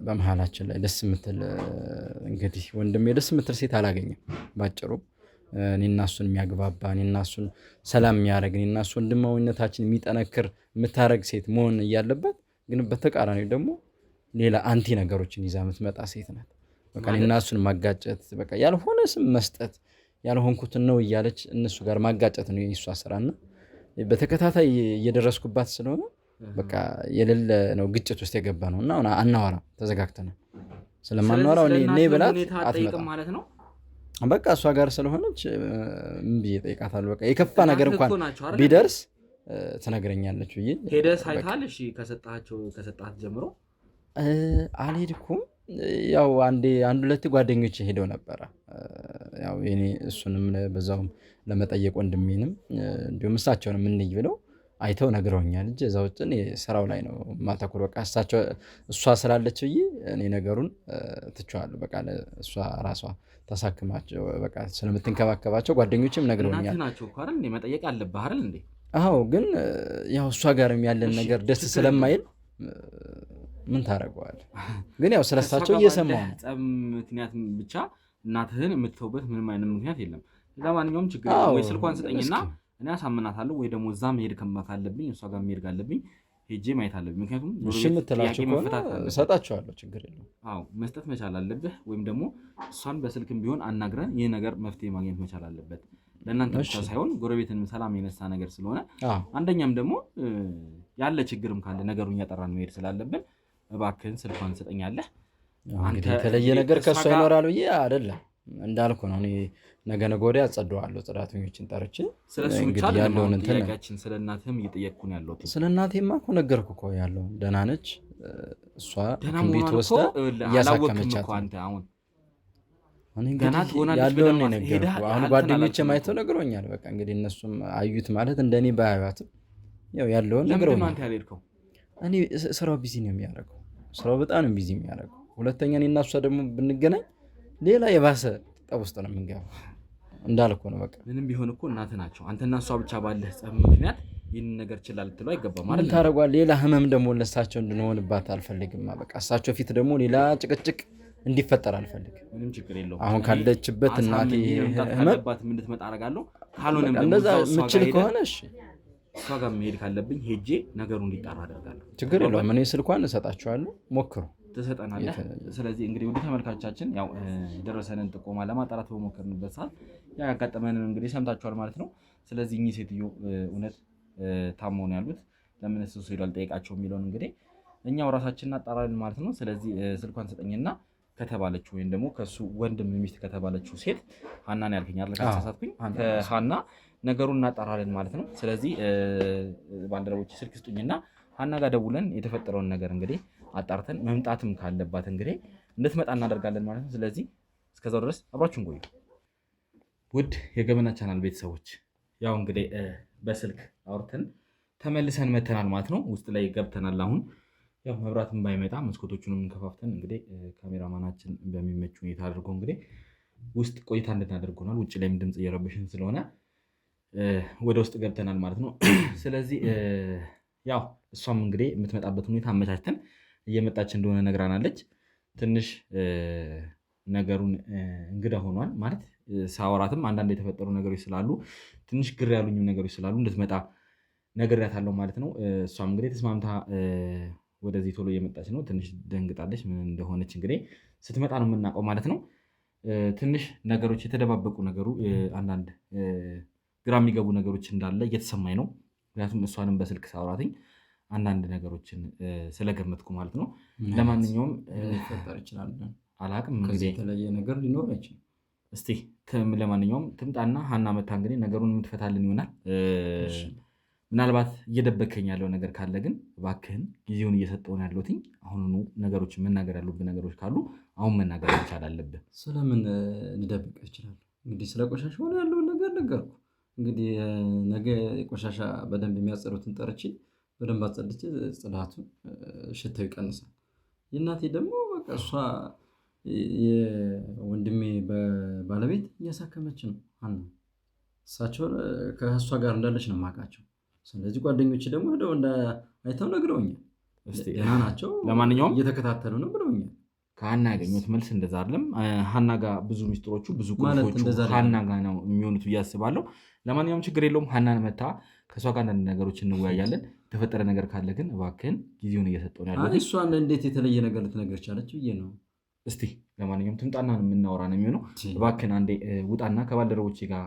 በመሃላችን ላይ ደስ የምትል እንግዲህ ወንድሜ ደስ የምትል ሴት አላገኘም ባጭሩ እኔና እሱን የሚያግባባ እኔና እሱን ሰላም የሚያደርግ እኔና እሱ ወንድማዊነታችን የሚጠነክር የምታረግ ሴት መሆን እያለበት ግን በተቃራኒው ደግሞ ሌላ አንቲ ነገሮችን ይዛ የምትመጣ ሴት ናት በቃ እኔና እሱን ማጋጨት በቃ ያልሆነ ስም መስጠት ያልሆንኩትን ነው እያለች እነሱ ጋር ማጋጨት ነው የእሷ ስራና በተከታታይ እየደረስኩባት ስለሆነ በቃ የሌለ ነው ግጭት ውስጥ የገባ ነውና አናወራም ተዘጋግተናል ስለማናወራው እኔ ብላት አትመጣም ማለት ነው በቃ እሷ ጋር ስለሆነች ምን ብዬ ጠይቃታለሁ በቃ የከፋ ነገር እንኳን ቢደርስ ትነግረኛለች ብዬ ሄደህ ሳይታል እሺ ከሰጣት ጀምሮ አልሄድኩም ያው አንድ ሁለት ጓደኞች ሄደው ነበር ያው እኔ እሱንም በዛውም ለመጠየቅ ወንድሜንም እንዲሁም እሳቸውንም እንይ ብለው አይተው ነግረውኛል እንጂ እዛው ውጭ ስራው ላይ ነው ማተኩር በቃ እሷ ስላለች ብዬ እኔ ነገሩን ትቼዋለሁ በቃ እሷ ራሷ ተሳክማቸው በቃ ስለምትንከባከባቸው ጓደኞችም ነግረውኛል ናቸው እኮ አይደል እንዴ መጠየቅ አለብህ አይደል እንዴ ግን ያው እሷ ጋርም ያለን ነገር ደስ ስለማይል ምን ታረጋዋለህ ግን ያው ስለሳቸው እየሰማሁ ነው ምክንያት ብቻ እናትህን የምትተውበት ምንም አይነት ምክንያት የለም ለማንኛውም ችግር ወይ ስልኳን ስጠኝና እኔ አሳምናታለሁ ወይ ደግሞ እዛ መሄድ ካለብኝ እሷ ጋር መሄድ ካለብኝ ሄጄ ማየት አለብኝ ምክንያቱም ምትላችሁ ከሆነ እሰጣቸዋለሁ ችግር የለውም መስጠት መቻል አለብህ ወይም ደግሞ እሷን በስልክም ቢሆን አናግረን ይህ ነገር መፍትሄ ማግኘት መቻል አለበት ለእናንተ ብቻ ሳይሆን ጎረቤትንም ሰላም የነሳ ነገር ስለሆነ አንደኛም ደግሞ ያለ ችግርም ካለ ነገሩን ያጠራን መሄድ ስላለብን እባክህን ስልኳን ትሰጠኛለህ አንተ የተለየ ነገር ከሷ ይኖራል ብዬ አይደለም እንዳልኩ ነው እኔ ነገ ወዲያ አጸደዋለሁ ጽዳተኞችን ጠርቼ ስለሱ ብቻ ያለውን ጥያቄያችን ስለእናትህም እየጠየቅኩ ነው ያለው ስለእናቴማ እኮ ነገርኩ እኮ ያለው ደህና ነች እሷ ቤት ወስዳ እያሳከመቻት አንተ አሁን እኔ እንግዲህ ያለውን ነው ነገርኩ አሁን ጓደኞቼ ማይተው ነግሮኛል በቃ እንግዲህ እነሱም አዩት ማለት እንደኔ ባያዩትም ያው ያለውን ነግሮኛል አንተ ያልከው እኔ ስራው ቢዚ ነው የሚያደርገው ስራው በጣም ነው ቢዚ የሚያደርገው ሁለተኛ እኔና እሷ ደግሞ ብንገናኝ ሌላ የባሰ ጠብ ውስጥ ነው የምንገባው እንዳልኩ ነው በቃ ምንም ቢሆን እኮ እናትህ ናቸው አንተና እሷ ብቻ ባለህ ጸብ ምክንያት ይህን ነገር ይችላል ልትለው አይገባም ማለት ነው ታረጋው ሌላ ህመም ደግሞ ለሳቸው እንድንሆንባት አልፈልግም በቃ እሳቸው ፊት ደግሞ ሌላ ጭቅጭቅ እንዲፈጠር አልፈልግም ምንም ችግር የለውም አሁን ካለችበት እናቴ ህመምባት እንድትመጣ አደርጋለሁ ካልሆነም ደግሞ እንደዛ ምችል ከሆነ እሺ እሷ ጋር መሄድ ካለብኝ ሄጄ ነገሩ እንዲጣራ አደርጋለሁ ችግር የለውም እኔ ስልኳን እሰጣቸዋለሁ ሞክሩ ተሰጠናለህ ስለዚህ እንግዲህ ወደ ተመልካቾቻችን ያው ደረሰንን ጥቆማ ለማጣራት በመከርንበት ሰዓት ያጋጠመንን እንግዲህ ሰምታችኋል ማለት ነው ስለዚህ እኚህ ሴትዮ እውነት ታመው ነው ያሉት ለምን እሱ ሄዷል ጠይቃቸው የሚለውን እንግዲህ እኛው ራሳችንን አጣራልን ማለት ነው ስለዚህ ስልኳን ሰጠኝና ከተባለችው ወይም ደግሞ ከሱ ወንድም ሚስት ከተባለችው ሴት ሀናን ያልከኝ አይደል? ከተሳሳትኩኝ ከሀና ነገሩን እናጣራለን ማለት ነው። ስለዚህ ባልደረቦች ስልክ ስጡኝና ሀና ጋር ደውለን የተፈጠረውን ነገር እንግዲህ አጣርተን መምጣትም ካለባት እንግዲህ እንድትመጣ እናደርጋለን ማለት ነው። ስለዚህ እስከዛው ድረስ አብራችሁን ቆዩ። ውድ የገበና ቻናል ቤተሰቦች ያው እንግዲህ በስልክ አውርተን ተመልሰን መተናል ማለት ነው። ውስጥ ላይ ገብተናል። አሁን ያው መብራትም ባይመጣ መስኮቶቹንም እንከፋፍተን እንግዲህ ካሜራማናችን በሚመች ሁኔታ አድርጎ እንግዲህ ውስጥ ቆይታ እንድናደርጉናል። ውጭ ላይም ድምፅ እየረበሽን ስለሆነ ወደ ውስጥ ገብተናል ማለት ነው። ስለዚህ ያው እሷም እንግዲህ የምትመጣበት ሁኔታ አመቻችተን እየመጣች እንደሆነ ነግራናለች። ትንሽ ነገሩን እንግዳ ሆኗል ማለት ሳወራትም አንዳንድ የተፈጠሩ ነገሮች ስላሉ ትንሽ ግር ያሉኝም ነገሮች ስላሉ እንድትመጣ ነግሬያታለሁ ማለት ነው። እሷም እንግዲህ ተስማምታ ወደዚህ ቶሎ እየመጣች ነው። ትንሽ ደንግጣለች። ምን እንደሆነች እንግዲህ ስትመጣ ነው የምናውቀው ማለት ነው። ትንሽ ነገሮች የተደባበቁ ነገሩ አንዳንድ ግራ የሚገቡ ነገሮች እንዳለ እየተሰማኝ ነው። ምክንያቱም እሷንም በስልክ ሳውራትኝ አንዳንድ ነገሮችን ስለገመትኩ ማለት ነው። ለማንኛውም ሊፈጠር ይችላል አላቅም ከዚህ የተለየ ነገር ሊኖር አይችልም። እስቲ ለማንኛውም ትምጣና ሀና መታ እንግዲህ ነገሩን የምትፈታልን ይሆናል። ምናልባት እየደበከኝ ያለው ነገር ካለ ግን እባክህን ጊዜውን እየሰጠውን ያለሁትኝ አሁኑኑ ነገሮች መናገር ያሉብን ነገሮች ካሉ አሁን መናገር መቻል አለብን። ስለምን ሊደብቅ ይችላል? እንግዲህ ስለ ቆሻሻ ሆነ ያለውን ነገር ነገርኩ። እንግዲህ ነገ ቆሻሻ በደንብ የሚያጸዱትን ጠርቼ በደንብ አጸድቼ ጽዳቱን ሽታው ይቀንሳል። የእናቴ ደግሞ በቃ እሷ የወንድሜ ባለቤት እያሳከመች ነው ሀና። እሳቸው ከእሷ ጋር እንዳለች ነው የማውቃቸው። ስለዚህ ጓደኞች ደግሞ ሄደው አይተው ነግረውኛል። ደህና ናቸው፣ ለማንኛውም እየተከታተሉ ነው ብለውኛል። ከሀና ያገኙት መልስ እንደዛ አይደለም። ሀና ጋር ብዙ ሚስጥሮቹ ብዙ ቁልፎቹ ሀና ጋር ነው የሚሆኑት ብዬ አስባለሁ። ለማንኛውም ችግር የለውም። ሀናን መታ ከእሷ ጋር አንዳንድ ነገሮች እንወያያለን። የተፈጠረ ነገር ካለ ግን እባክህን ጊዜውን እየሰጠውን ያለ እሷን እንዴት የተለየ ነገር ልትነግር ቻለች ብዬ ነው። እስቲ ለማንኛውም ትምጣና የምናወራ ነው የሚሆነው። እባክህን አንዴ ውጣና ከባልደረቦቼ ጋር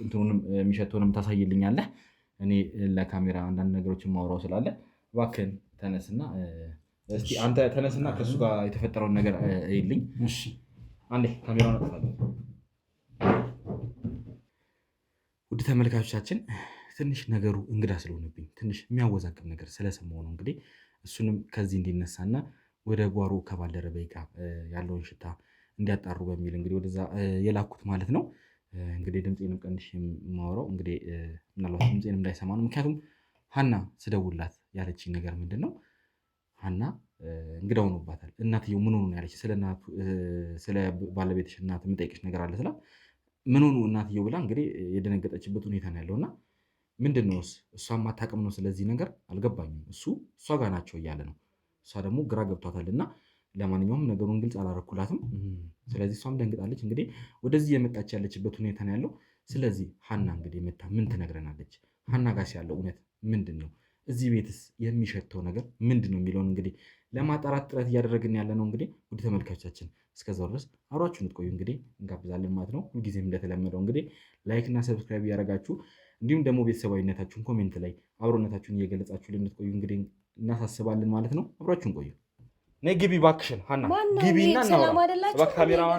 እንትኑንም የሚሸተውንም ታሳይልኛለህ። እኔ ለካሜራ አንዳንድ ነገሮችን ማውራው ስላለ እባክህን ተነስና እስቲ አንተ ተነስና ከእሱ ጋር የተፈጠረውን ነገር እይልኝ። አንዴ ካሜራውን አጥፋለሁ። ውድ ተመልካቾቻችን ትንሽ ነገሩ እንግዳ ስለሆነብኝ ትንሽ የሚያወዛቅብ ነገር ስለሰማሁ ነው እንግዲህ እሱንም ከዚህ እንዲነሳና ወደ ጓሮ ከባልደረባዬ ጋር ያለውን ሽታ እንዲያጣሩ በሚል እንግዲህ ወደዛ የላኩት ማለት ነው። እንግዲህ ድምፄንም ቀንሽ የማወራው እንግዲህ ምናልባት ድምፄንም እንዳይሰማ ነው። ምክንያቱም ሀና ስደውላት ያለችኝ ነገር ምንድን ነው? ሀና እንግዳ ሆኖባታል። እናትየው ምን ሆኑ ነው ያለች። ስለ ባለቤትሽ እናት የምጠይቅሽ ነገር አለ ስላት ምን ሆኑ እናትየው ብላ እንግዲህ የደነገጠችበት ሁኔታ ነው ያለውና ምንድን ነው እሷ ማታውቅም ነው ስለዚህ ነገር አልገባኝም። እሷ ጋር ናቸው እያለ ነው። እሷ ደግሞ ግራ ገብቷታል እና ለማንኛውም ነገሩን ግልጽ አላረኩላትም። ስለዚህ እሷም ደንግጣለች። እንግዲህ ወደዚህ የመጣች ያለችበት ሁኔታ ነው ያለው። ስለዚህ ሀና እንግዲህ መታ ምን ትነግረናለች? ሀና ጋርስ ያለው እውነት ምንድን ነው? እዚህ ቤትስ የሚሸተው ነገር ምንድን ነው የሚለውን እንግዲህ ለማጣራት ጥረት እያደረግን ያለ ነው። እንግዲህ ውድ ተመልካቾቻችን እስከዛው ድረስ አብራችሁ እንድትቆዩ እንግዲህ እንጋብዛለን ማለት ነው። ሁልጊዜም እንደተለመደው እንግዲህ ላይክ እና ሰብስክራይብ እያደረጋችሁ እንዲሁም ደግሞ ቤተሰባዊነታችሁን ኮሜንት ላይ አብሮነታችሁን እየገለጻችሁ እንድትቆዩ እንግዲህ እናሳስባለን ማለት ነው። አብራችሁን ቆዩ። ነይ ግቢ እባክሽን ሀና ግቢና እናውራ።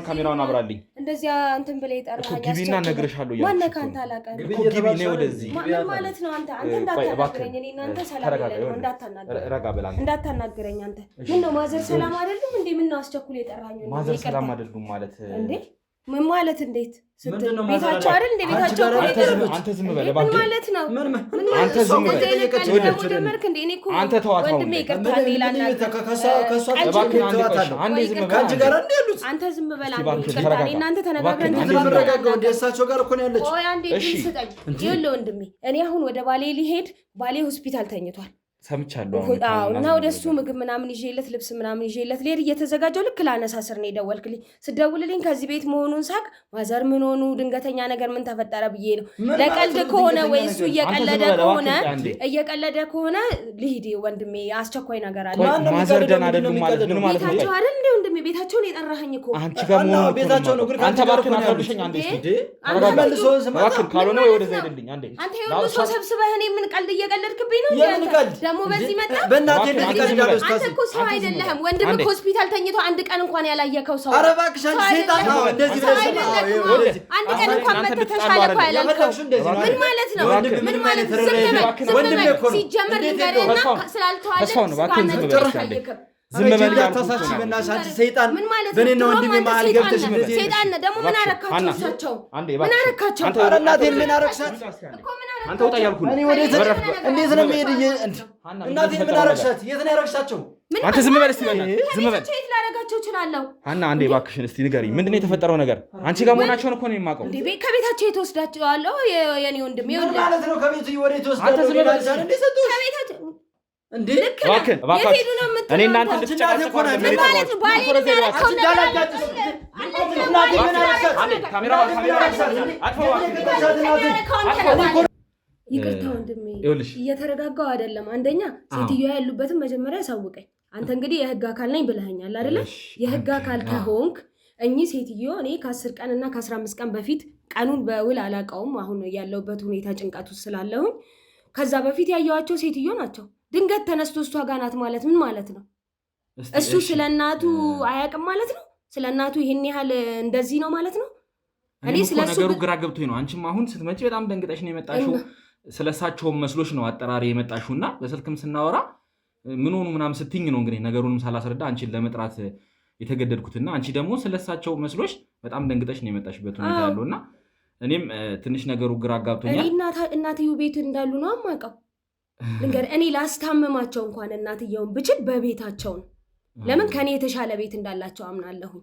ካሜራውን አብራልኝ። እንደዚያ እንትን ብለህ የጠራኸኝ ግቢና እነግርሻለሁ። ማነው ከአንተ አላውቅም። ግቢ ነይ ወደዚህ። ምን ማለት ነው? አንተ እንዳታናግረኝ። እኔ እናንተ ሰላም አይደለም። እንዳታናግረኝ አንተ። ምን ነው ማዘር ሰላም አይደሉም እንዴ? ምን ነው አስቸኩል የጠራኸኝ? ማዘር ሰላም አይደሉም ማለት እንዴ? ምን ማለት እንዴት? ቤታቸው አይደል እንደ ቤታቸው አንተ ዝም በል እባክህ። ምን ማለት ነው? አንተ ዝም በል አንተ ተዋት ነው አንተ ዝም በል እናንተ ተነጋግረን እሳቸው ጋር እኮ ነው ያለችው። አንዴ ስጠኝ። ይኸውልህ ወንድሜ እኔ አሁን ወደ ባሌ ሊሄድ ባሌ ሆስፒታል ተኝቷል ሰምቻለሁ እና ወደሱ ምግብ ምናምን ይዤለት ልብስ ምናምን ይዤለት ልሄድ እየተዘጋጀው ልክ ላነሳስር ነው የደወልክልኝ። ስደውልልኝ ከዚህ ቤት መሆኑን ሳቅ ማዘር ምን ሆኑ ድንገተኛ ነገር ምን ተፈጠረ ብዬ ነው። ለቀልድ ከሆነ ወይ እሱ እየቀለደ ከሆነ ልሂድ ወንድሜ፣ አስቸኳይ ነገር አለ። ማዘር ደህና አይደሉም ማለት ምን ማለት ነው? ቤታቸው አይደል እንዴ ወንድሜ? ቤታቸውን የጠራኸኝ እኮ አንቺ ጋር መሆኑ ቤታቸው ነው። ግን አንተ ባክና ታውልሽኝ አንዴ እስቲ ባክን ካልሆነ ወይ ወደዛ ሄድልኝ አንዴ። አንተ ይኸውልህ ሰው ሰብስበህ እኔ ምን ቀልድ እየቀለድክብኝ ነው እንዴ? ደግሞ በዚህ መጣ በእናትህ እንደዚህ ከልጃለሁ አንተ እኮ ሰው አይደለህም ወንድም ሆስፒታል ተኝቶ አንድ ቀን እንኳን ያላየከው ሰው ኧረ እባክሽ አንቺ ሰይጣን ነው እንደዚህ ብለሽ አንድ ቀን እንኳን መተተሻለ እኮ ያላልከው ምን ማለት ነው ምን ማለት ወንድም እኮ ነው ሲጀመር ንገረና ስላልተዋለ ዝም በል ያታሳች በእናትሽ አንቺ ሰይጣን በእኔና ወንድሜ መሀል ገብተሽ እንደዚህ ሰይጣን ደግሞ ምን አረካቸው እሳቸው ምን አረካቸው ኧረ እናቴን ምን አረክሻት አንተ ወጣ ያልኩህ እኔ ወዴት እንዴት ነው የምሄድ እናቴን ምን አረክሻት የት ነው ያረክሻቸው አንተ ዝም በል እስቲ በእናትህ ዝም በል ሴት ላረጋቸው እችላለሁ ሀና አንዴ እባክሽን እስቲ ንገሪኝ ምንድነው የተፈጠረው ነገር አንቺ ጋር መሆናቸውን እኮ ነው የማውቀው እንዴ ከቤታቸው የተወስዳቸዋለሁ የኔ ወንድሜ ምን ማለት ነው ከቤቱ ወዴት ወስዳቸው እንዴ ሰጡ ከቤታቸው እንዴ እባክህ እኔ እናንተ እንድትጨቃጨቁ ምን ማለት ነው ባሌ ያረከው ይቅርታ ወንድሜ እየተረጋጋው አይደለም አንደኛ ሴትዮዋ ያሉበትን መጀመሪያ ያሳውቀኝ አንተ እንግዲህ የህግ አካል ነኝ ብለኸኛል አይደለ የህግ አካል ከሆንክ እኚህ ሴትዮ እኔ ከ10 ቀንና ከ15 ቀን በፊት ቀኑን በውል አላውቀውም አሁን ያለውበት ሁኔታ ጭንቀት ውስጥ ስላለሁኝ ከዛ በፊት ያየዋቸው ሴትዮ ናቸው ድንገት ተነስቶ እሷ ጋር ናት ማለት ምን ማለት ነው እሱ ስለናቱ አያውቅም ማለት ነው ስለናቱ ይሄን ያህል እንደዚህ ነው ማለት ነው እኔ ስለሱ ነገሩ ግራ ገብቶኝ ነው አንቺም አሁን ስትመጪ በጣም ደንግጠሽ ነው የመጣሽው ስለሳቸው መስሎሽ ነው አጠራሪ የመጣሽውና በስልክም ስናወራ ምን ሆኑ ምናምን ስትኝ ነው እንግዲህ ነገሩንም ሳላስረዳ አንቺን ለመጥራት የተገደድኩትና አንቺ ደግሞ ስለሳቸው መስሎሽ በጣም ደንግጠሽ ነው የመጣሽበት ሁኔታ ያለውና እኔም ትንሽ ነገሩ ግራ ገብቶኛል እናትዩ ቤት እንዳሉ ነው አማቀው ልንገር እኔ ላስታመማቸው እንኳን እናትየውን ብችል በቤታቸው ነው ለምን ከኔ የተሻለ ቤት እንዳላቸው አምናለሁ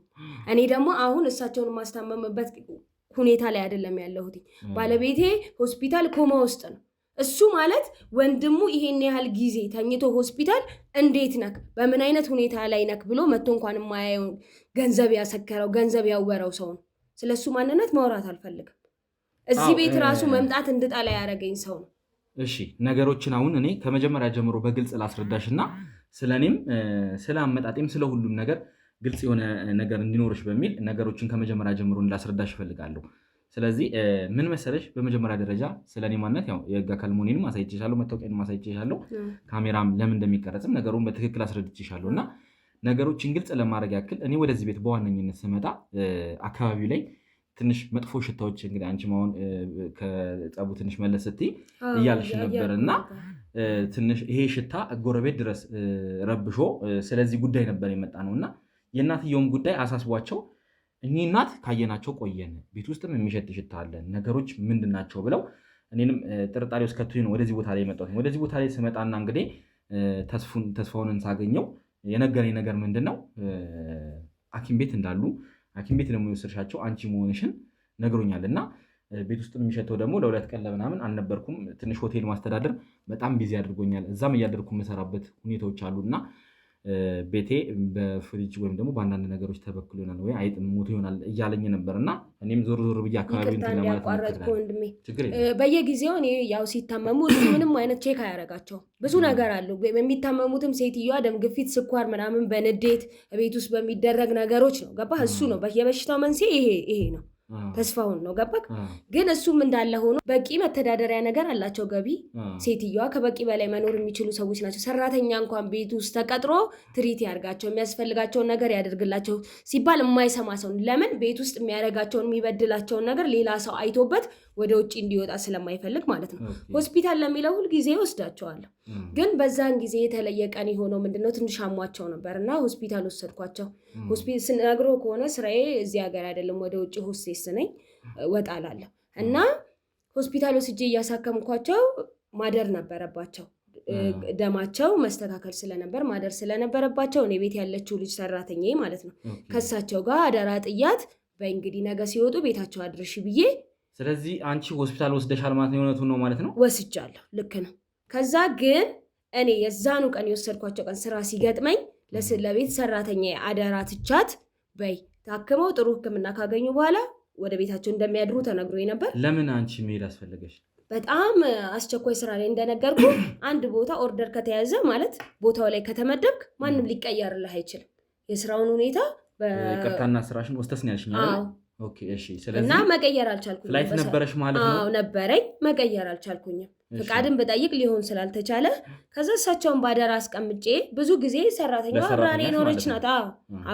እኔ ደግሞ አሁን እሳቸውን ማስታመምበት ሁኔታ ላይ አይደለም ያለሁት ባለቤቴ ሆስፒታል ኮማ ውስጥ ነው እሱ ማለት ወንድሙ ይሄን ያህል ጊዜ ተኝቶ ሆስፒታል እንዴት ነክ በምን አይነት ሁኔታ ላይ ነክ ብሎ መጥቶ እንኳን የማያየው ገንዘብ ያሰከረው ገንዘብ ያወረው ሰው ነው ስለሱ ማንነት ማውራት አልፈልግም እዚህ ቤት ራሱ መምጣት እንድጣላ ያረገኝ ሰው ነው እሺ ነገሮችን አሁን እኔ ከመጀመሪያ ጀምሮ በግልጽ ላስረዳሽና ስለኔም ስለአመጣጤም ስለሁሉም ነገር ግልጽ የሆነ ነገር እንዲኖርሽ በሚል ነገሮችን ከመጀመሪያ ጀምሮ እንዳስረዳሽ ፈልጋለሁ ስለዚህ ምን መሰለሽ በመጀመሪያ ደረጃ ስለኔ ማንነት ያው የህግ አካል መሆኔንም አሳይቼሻለሁ መታወቂያንም አሳይቼሻለሁ ካሜራም ለምን እንደሚቀረጽም ነገሩን በትክክል አስረድቼሻለሁና ነገሮችን ግልጽ ለማድረግ ያክል እኔ ወደዚህ ቤት በዋነኝነት ስመጣ አካባቢው ላይ ትንሽ መጥፎ ሽታዎች እንግዲህ አንቺ ማውን ከጸቡ ትንሽ መለስ ስትይ እያልሽ ነበርና ትንሽ ይሄ ሽታ ጎረቤት ድረስ ረብሾ ስለዚህ ጉዳይ ነበር የመጣ ነውና የእናትየውም ጉዳይ አሳስቧቸው እኚህ እናት ካየናቸው ቆየን ቤት ውስጥም የሚሸት ሽታ አለ ነገሮች ምንድናቸው ብለው እኔንም ጥርጣሬ ውስጥ ከቱኝ ነው ወደዚህ ቦታ ላይ የመጣሁት ወደዚህ ቦታ ላይ ስመጣና እንግዲህ ተስፋውን ሳገኘው የነገረኝ ነገር ምንድነው ሐኪም ቤት እንዳሉ ሐኪም ቤት ደግሞ የወሰድሻቸው አንቺ መሆንሽን ነግሮኛልና ቤት ውስጥ የሚሸተው ደግሞ ለሁለት ቀን ለምናምን አልነበርኩም ትንሽ ሆቴል ማስተዳደር በጣም ቢዚ አድርጎኛል እዛም እያደረኩ መሰራበት ሁኔታዎች አሉና ቤቴ በፍሪጅ ወይም ደግሞ በአንዳንድ ነገሮች ተበክሎ ይሆናል ወይ አይጥ ሞቶ ይሆናል እያለኝ ነበርና እኔም ዞር ዞር ብዬ አካባቢ እንትን ለማለት ወንድሜ በየጊዜው እኔ ያው ሲታመሙ ምንም አይነት ቼክ አያረጋቸው ብዙ ነገር አሉ የሚታመሙትም ሴትዮዋ ደም ግፊት ስኳር ምናምን በንዴት ቤት ውስጥ በሚደረግ ነገሮች ነው ገባህ እሱ ነው የበሽታው መንስኤ ይሄ ነው ተስፋውን ነው ገባክ ግን እሱም እንዳለ ሆኖ በቂ መተዳደሪያ ነገር አላቸው ገቢ ሴትዮዋ ከበቂ በላይ መኖር የሚችሉ ሰዎች ናቸው ሰራተኛ እንኳን ቤት ውስጥ ተቀጥሮ ትሪት ያርጋቸው የሚያስፈልጋቸውን ነገር ያደርግላቸው ሲባል የማይሰማ ሰው ለምን ቤት ውስጥ የሚያረጋቸውን የሚበድላቸውን ነገር ሌላ ሰው አይቶበት ወደ ውጪ እንዲወጣ ስለማይፈልግ ማለት ነው ሆስፒታል ለሚለው ሁሉ ጊዜ ወስዳቸዋለሁ ግን በዛን ጊዜ የተለየ ቀን የሆነው ምንድነው ትንሽ አሟቸው ነበርና ሆስፒታል ወሰድኳቸው ሆስፒታል ስነግሮ ከሆነ ስራዬ እዚህ ሀገር አይደለም ወደ ውጪ ሆስቴስ ነኝ ወጣላለሁ እና ሆስፒታል ወስጄ እያሳከምኳቸው ማደር ነበረባቸው ደማቸው መስተካከል ስለነበር ማደር ስለነበረባቸው እኔ ቤት ያለችው ልጅ ሰራተኛዬ ማለት ነው ከሳቸው ጋር አደራ ጥያት በእንግዲህ ነገ ሲወጡ ቤታቸው አድርሽ ብዬ ስለዚህ አንቺ ሆስፒታል ወስደሻል ማለት ነው የሆነቱን ነው ማለት ነው ወስጃለሁ ልክ ነው ከዛ ግን እኔ የዛኑ ቀን የወሰድኳቸው ቀን ስራ ሲገጥመኝ ለቤት ሰራተኛ አደራ ትቻት በይ ታከመው ጥሩ ህክምና ካገኙ በኋላ ወደ ቤታቸው እንደሚያድሩ ተነግሮኝ ነበር ለምን አንቺ መሄድ አስፈልገሽ በጣም አስቸኳይ ስራ ላይ እንደነገርኩ አንድ ቦታ ኦርደር ከተያዘ ማለት ቦታው ላይ ከተመደብክ ማንም ሊቀየርልህ አይችልም የስራውን ሁኔታ በቀጥታና ስራሽን ወስተስ ነው ያልሽኝ አይደል ኦኬ እሺ ስለዚህ እና መቀየር አልቻልኩኝም ፍላይት ነበረሽ ማለት ነው አዎ ነበረኝ መቀየር አልቻልኩኝም ፍቃድን በጠይቅ ሊሆን ስላልተቻለ ከዛ እሳቸውን ባደራ አስቀምጬ ብዙ ጊዜ ሰራተኛው አብራን የኖረች ናት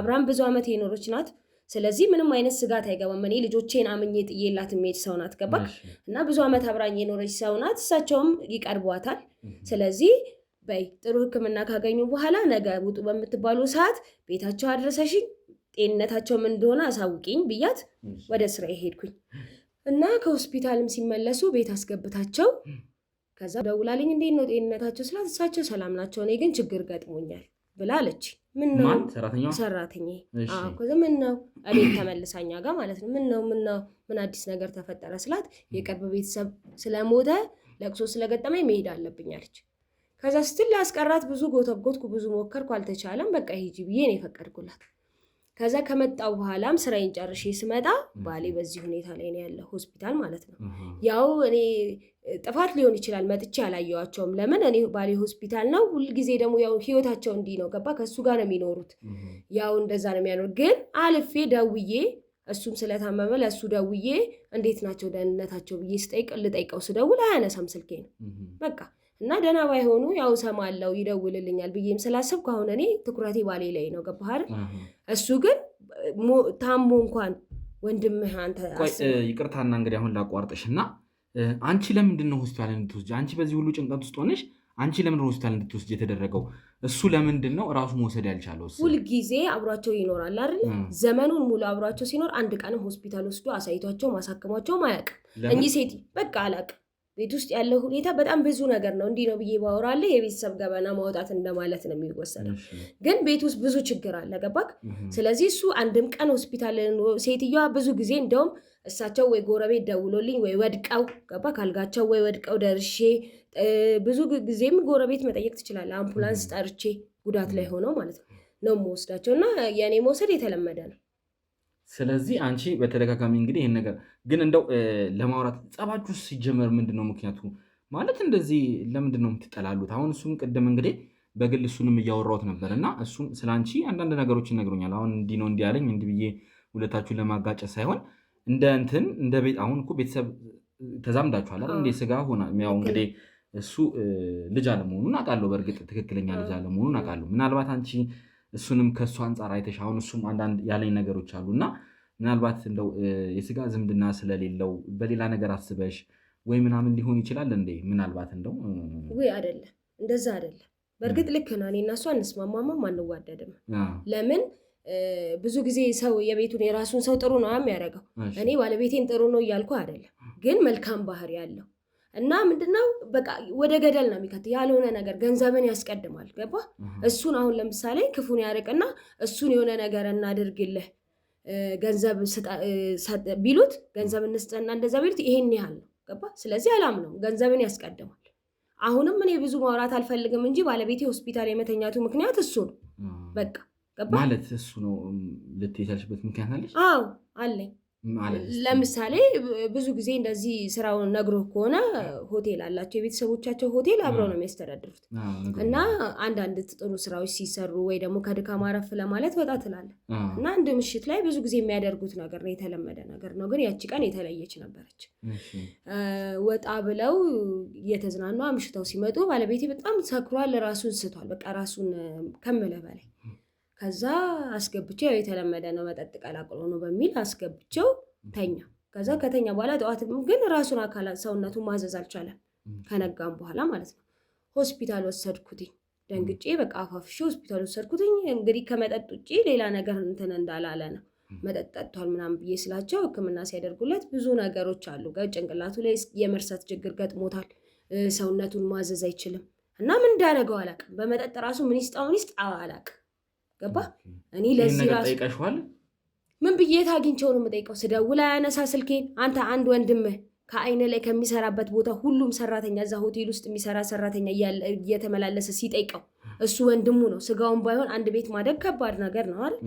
አብራን ብዙ አመት የኖረች ናት ስለዚህ ምንም አይነት ስጋት አይገባም እኔ ልጆቼን አምኜ ጥዬላት ሜድ ሰው ናት ገባ እና ብዙ አመት አብራኝ የኖረች ሰው ናት እሳቸውም ይቀርቧታል ስለዚህ በይ ጥሩ ህክምና ካገኙ በኋላ ነገ ውጡ በመትባሉ ሰዓት ቤታቸው አድርሰሽኝ ጤንነታቸው ምን እንደሆነ አሳውቂኝ ብያት ወደ ስራ ሄድኩኝ እና ከሆስፒታልም ሲመለሱ ቤት አስገብታቸው ከዛ ደውላልኝ እንዴት ነው ጤንነታቸው ስላት እሳቸው ሰላም ናቸው እኔ ግን ችግር ገጥሞኛል ብላለች ምን ነው ሰራተኛዬ ከዛ ምን ነው አቤት ተመልሳኛ ጋር ማለት ነው ምን አዲስ ነገር ተፈጠረ ስላት የቅርብ ቤተሰብ ስለሞተ ለቅሶ ስለገጠመኝ መሄድ አለብኝ አለች ከዛ ስትል አስቀራት ብዙ ጎተጎትኩ ብዙ ሞከርኩ አልተቻለም በቃ ሂጂ ብዬ ነው የፈቀድኩላት ከዛ ከመጣው በኋላም ስራዬን ጨርሼ ስመጣ ባሌ በዚህ ሁኔታ ላይ ነው ያለው ሆስፒታል ማለት ነው ያው እኔ ጥፋት ሊሆን ይችላል መጥቼ አላየዋቸውም ለምን እኔ ባሌ ሆስፒታል ነው ሁሉ ጊዜ ደግሞ ያው ህይወታቸው እንዲ ነው ገባ ከሱ ጋር ነው የሚኖሩት ያው እንደዛ ነው የሚያኖር ግን አልፌ ደውዬ እሱም ስለታመመ ለሱ ደውዬ እንዴት ናቸው ደህንነታቸው ብዬ ልጠይቀው ስደውል አያነሳም ስልኬ ነው በቃ እና ደህና ባይሆኑ ያው ሰማለው ይደውልልኛል ብዬም ስላሰብኩ አሁን እኔ ትኩረቴ ባሌ ላይ ነው ገባህ አይደል እሱ ግን ታሞ እንኳን ወንድምህ አንተ ይቅርታና እንግዲህ አሁን ላቋርጥሽና አንቺ ለምንድን ነው ሆስፒታል እንድትወስጂ አንቺ በዚህ ሁሉ ጭንቀት ውስጥ ሆነሽ አንቺ ለምን ሆስፒታል እንድትወስጂ የተደረገው እሱ ለምንድን ነው ራሱ መውሰድ ያልቻለው ሁሉ ጊዜ አብሯቸው ይኖራል አይደል ዘመኑን ሙሉ አብሯቸው ሲኖር አንድ ቀንም ሆስፒታል ወስዶ አሳይቷቸው ማሳከማቸው ማያቅ እንጂ ሴት በቃ አላቅ ቤት ውስጥ ያለው ሁኔታ በጣም ብዙ ነገር ነው እንዲ ነው ብዬ ባወራለ የቤተሰብ ገበና ማውጣት እንደማለት ነው የሚወሰደው ግን ቤት ውስጥ ብዙ ችግር አለ ገባክ ስለዚህ እሱ አንድም ቀን ሆስፒታል ሴትየዋ ብዙ ጊዜ እንደውም እሳቸው ወይ ጎረቤት ደውሎልኝ ወይ ወድቀው ገባክ አልጋቸው ወይ ወድቀው ደርሼ ብዙ ጊዜም ጎረቤት መጠየቅ ትችላለህ አምቡላንስ ጠርቼ ጉዳት ላይ ሆነው ማለት ነው መወስዳቸውና የኔ መውሰድ የተለመደ ነው ስለዚህ አንቺ በተደጋጋሚ እንግዲህ ይሄን ነገር ግን እንደው ለማውራት ጸባችሁ ሲጀመር ምንድነው ምክንያቱ ማለት እንደዚህ ለምንድነው የምትጠላሉት አሁን እሱም ቀደም እንግዲህ በግል እሱንም እያወራሁት ነበርና እሱም ስላንቺ አንዳንድ ነገሮችን ነግሮኛል አሁን እንዲ ነው እንዲ ያለኝ እንዲ ብዬ ሁለታችሁን ለማጋጨት ሳይሆን እንደ ቤት አሁን እኮ ቤተሰብ ተዛምዳችኋል አይደል እንደ ስጋ ሆና ያው እንግዲህ እሱ ልጅ አለመሆኑን አውቃለሁ በእርግጥ ትክክለኛ ልጅ አለመሆኑን አውቃለሁ ምናልባት አንቺ እሱንም ከሱ አንፃር አይተሽ አሁን እሱም አንዳንድ ያለኝ ነገሮች አሉና ምናልባት እንደው የስጋ ዝምድና ስለሌለው በሌላ ነገር አስበሽ ወይ ምናምን ሊሆን ይችላል እንዴ ምናልባት እንደው ወይ አይደለም እንደዛ አይደለም በእርግጥ ልክ ነህ እኔና እሱ አንስማማማም አንዋደድም ለምን ብዙ ጊዜ ሰው የቤቱን የራሱን ሰው ጥሩ ነው የሚያደርገው እኔ ባለቤቴን ጥሩ ነው እያልኩ አይደለም ግን መልካም ባህሪ ያለው እና ምንድነው በቃ ወደ ገደል ነው የሚከት ያልሆነ ነገር ገንዘብን ያስቀድማል ገባ እሱን አሁን ለምሳሌ ክፉን ያርቅና እሱን የሆነ ነገር እናድርግልህ ገንዘብ ቢሉት ገንዘብ እንስጠና እንደዛ ቢሉት ይሄን ያህል ነው ገባ ስለዚህ አላም ነው ገንዘብን ያስቀድማል አሁንም እኔ ብዙ ማውራት አልፈልግም እንጂ ባለቤቴ ሆስፒታል የመተኛቱ ምክንያት እሱ ነው በቃ ገባ ማለት እሱ ነው ልትይቻልሽበት ምክንያት አለሽ አዎ አለኝ ለምሳሌ ብዙ ጊዜ እንደዚህ ስራውን ነግሮ ከሆነ ሆቴል አላቸው የቤተሰቦቻቸው ሆቴል አብረው ነው የሚያስተዳድሩት እና አንዳንድ ጥሩ ስራዎች ሲሰሩ ወይ ደግሞ ከድካም አረፍ ለማለት ወጣ ትላለ እና አንድ ምሽት ላይ ብዙ ጊዜ የሚያደርጉት ነገር ነው የተለመደ ነገር ነው ግን ያቺ ቀን የተለየች ነበረች ወጣ ብለው እየተዝናኑ አምሽተው ሲመጡ ባለቤቴ በጣም ሰክሯል ራሱን ስቷል በቃ ራሱን ከመለ በላይ ከዛ አስገብቼው የተለመደ ነው መጠጥ ቀላቅሎ ነው በሚል አስገብቼው ተኛ ከዛ ከተኛ በኋላ ጠዋትም ግን ራሱን አካላት ሰውነቱን ማዘዝ አልቻለም ከነጋም በኋላ ማለት ነው ሆስፒታል ወሰድኩትኝ ደንግጬ በቃ አፋፍሽ ሆስፒታል ወሰድኩትኝ እንግዲህ ከመጠጥ ውጪ ሌላ ነገር እንትን እንዳላለ ነው መጠጥ ጠጥቷል ምናምን ብዬ ስላቸው ህክምና ሲያደርጉለት ብዙ ነገሮች አሉ ጭንቅላቱ ላይ የመርሳት ችግር ገጥሞታል ሰውነቱን ማዘዝ አይችልም እና ምን እንዳደረገው አላውቅም በመጠጥ ራሱ ምን ይስጣው አላውቅም ገባ እኔ ለዚህ ራሱ ጠይቀሽዋል ምን ብዬ ታግኝቸው ነው የምጠይቀው ስደውል አያነሳ ስልኬን አንተ አንድ ወንድምህ ከአይነ ላይ ከሚሰራበት ቦታ ሁሉም ሰራተኛ እዛ ሆቴል ውስጥ የሚሰራ ሰራተኛ እየተመላለሰ ሲጠይቀው እሱ ወንድሙ ነው ስጋውን ባይሆን አንድ ቤት ማደግ ከባድ ነገር ነው አይደል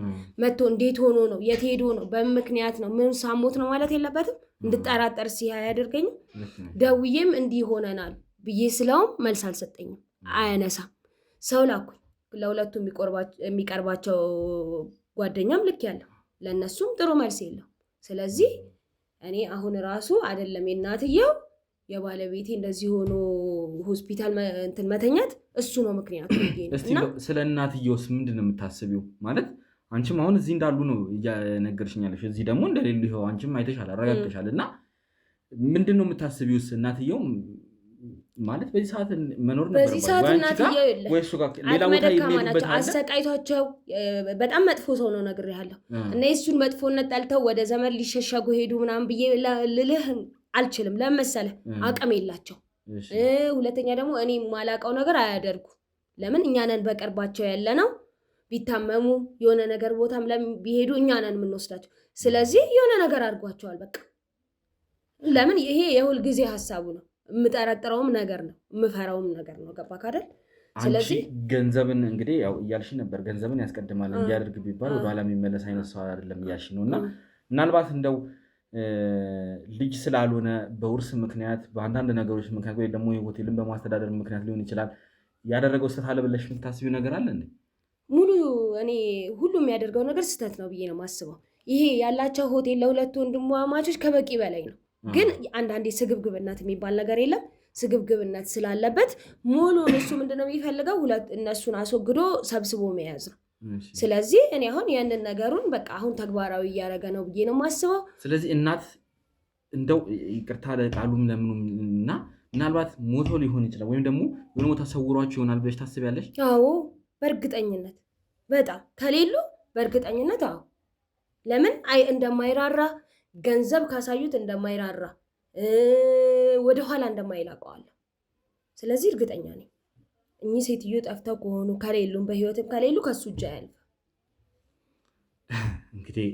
መጥቶ እንዴት ሆኖ ነው የት ሄዶ ነው በምክንያት ነው ምን ሳሞት ነው ማለት የለበትም እንድጠራጠር ሲያደርገኝ ደውዬም እንዲህ ሆነናል ብዬ ስለውም መልስ አልሰጠኝም አያነሳም ሰው ላኩኝ ለሁለቱ የሚቀርባቸው ጓደኛም ልክ ያለው ለነሱም ጥሩ መልስ የለው ስለዚህ እኔ አሁን ራሱ አይደለም የእናትየው የባለቤቴ እንደዚህ ሆኖ ሆስፒታል እንትን መተኛት እሱ ነው ምክንያቱ። እስቲ ስለ እናትየውስ ምንድነው የምታስቢው? ማለት አንቺም አሁን እዚህ እንዳሉ ነው እያነገርሽኛለሽ፣ እዚህ ደግሞ እንደሌሉ ይኸው አንቺም አይተሻል አረጋግጠሻል። እና ምንድነው የምታስቢውስ? እናትየው ማለት በዚህ ሰዓት መኖር በዚህ ሰዓት እናትየው ወይስ ጋር ሌላ ቦታ የሚሄዱበት አሰቃይቷቸው በጣም መጥፎ ሰው ነው ነግሬሃለሁ። እና የሱን መጥፎነት ጠልተው ወደ ዘመን ሊሸሸጉ ሄዱ ምናምን ብዬ ልልህ አልችልም። ለምን መሰለህ? አቅም የላቸው። ሁለተኛ ደግሞ እኔ የማላውቀው ነገር አያደርጉ። ለምን እኛ ነን በቅርባቸው ያለ ነው። ቢታመሙ የሆነ ነገር ቦታም ቢሄዱ እኛ ነን የምንወስዳቸው። ስለዚህ የሆነ ነገር አድርጓቸዋል በቃ። ለምን ይሄ የሁል ጊዜ ሀሳቡ ነው። የምጠረጥረውም ነገር ነው፣ የምፈራውም ነገር ነው። ገባክ አይደል? ስለዚህ ገንዘብን እንግዲህ ያው እያልሽ ነበር፣ ገንዘብን ያስቀድማል እንዲያደርግ ቢባል ወደ ኋላ የሚመለስ አይነት ሰው አይደለም እያልሽ ነው። እና ምናልባት እንደው ልጅ ስላልሆነ በውርስ ምክንያት በአንዳንድ ነገሮች ምክንያት ወይ ደግሞ ሆቴልን በማስተዳደር ምክንያት ሊሆን ይችላል ያደረገው ስህተት አለ ብለሽ የምታስቢው ነገር አለ እንዴ? ሙሉ እኔ ሁሉም የሚያደርገው ነገር ስህተት ነው ብዬ ነው የማስበው። ይሄ ያላቸው ሆቴል ለሁለት ወንድማማቾች ከበቂ በላይ ነው። ግን አንዳንዴ ስግብግብነት የሚባል ነገር የለም። ስግብግብነት ስላለበት ሙሉ እሱ ምንድነው የሚፈልገው? እነሱን አስወግዶ ሰብስቦ መያዝ ነው። ስለዚህ እኔ አሁን ያንን ነገሩን በቃ አሁን ተግባራዊ እያደረገ ነው ብዬ ነው የማስበው። ስለዚህ እናት እንደው ይቅርታ ለቃሉም ለምኑም እና ምናልባት ሞቶ ሊሆን ይችላል ወይም ደግሞ የሆነ ቦታ ሰውሯቸው ይሆናል ብለሽ ታስቢያለሽ? አዎ በእርግጠኝነት በጣም ከሌሉ በእርግጠኝነት አዎ። ለምን እንደማይራራ ገንዘብ ካሳዩት እንደማይራራ ወደኋላ እንደማይላቀዋለሁ። ስለዚህ እርግጠኛ ነኝ እኚህ ሴትዮ ጠፍተው ከሆኑ ከሌሉም በህይወትም ከሌሉ ከሱ እጅ አያልፍ። እንግዲህ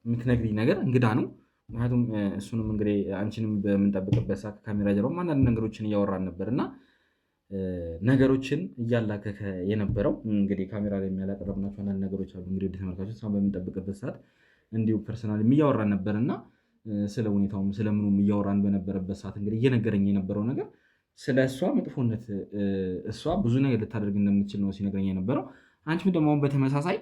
የምትነግሪኝ ነገር እንግዳ ነው። ምክንያቱም እሱንም እንግዲህ አንቺንም በምንጠብቅበት ሰዓት ካሜራ ጀርባ አንዳንድ ነገሮችን እያወራን ነበር እና ነገሮችን እያላከከ የነበረው እንግዲህ ካሜራ ላይ የሚያላቀረብናቸው አንዳንድ ነገሮች አሉ። እንግዲህ ወደ ተመልካቾች ሳን በምንጠብቅበት ሰዓት እንዲሁ ፐርሰናል እያወራን ነበር እና ስለ ሁኔታውም ስለምኑም እያወራን በነበረበት ሰዓት እንግዲህ እየነገረኝ የነበረው ነገር ስለ እሷ መጥፎነት እሷ ብዙ ነገር ልታደርግ እንደምትችል ነው ሲነግረኝ የነበረው። አንቺም ደግሞ በተመሳሳይ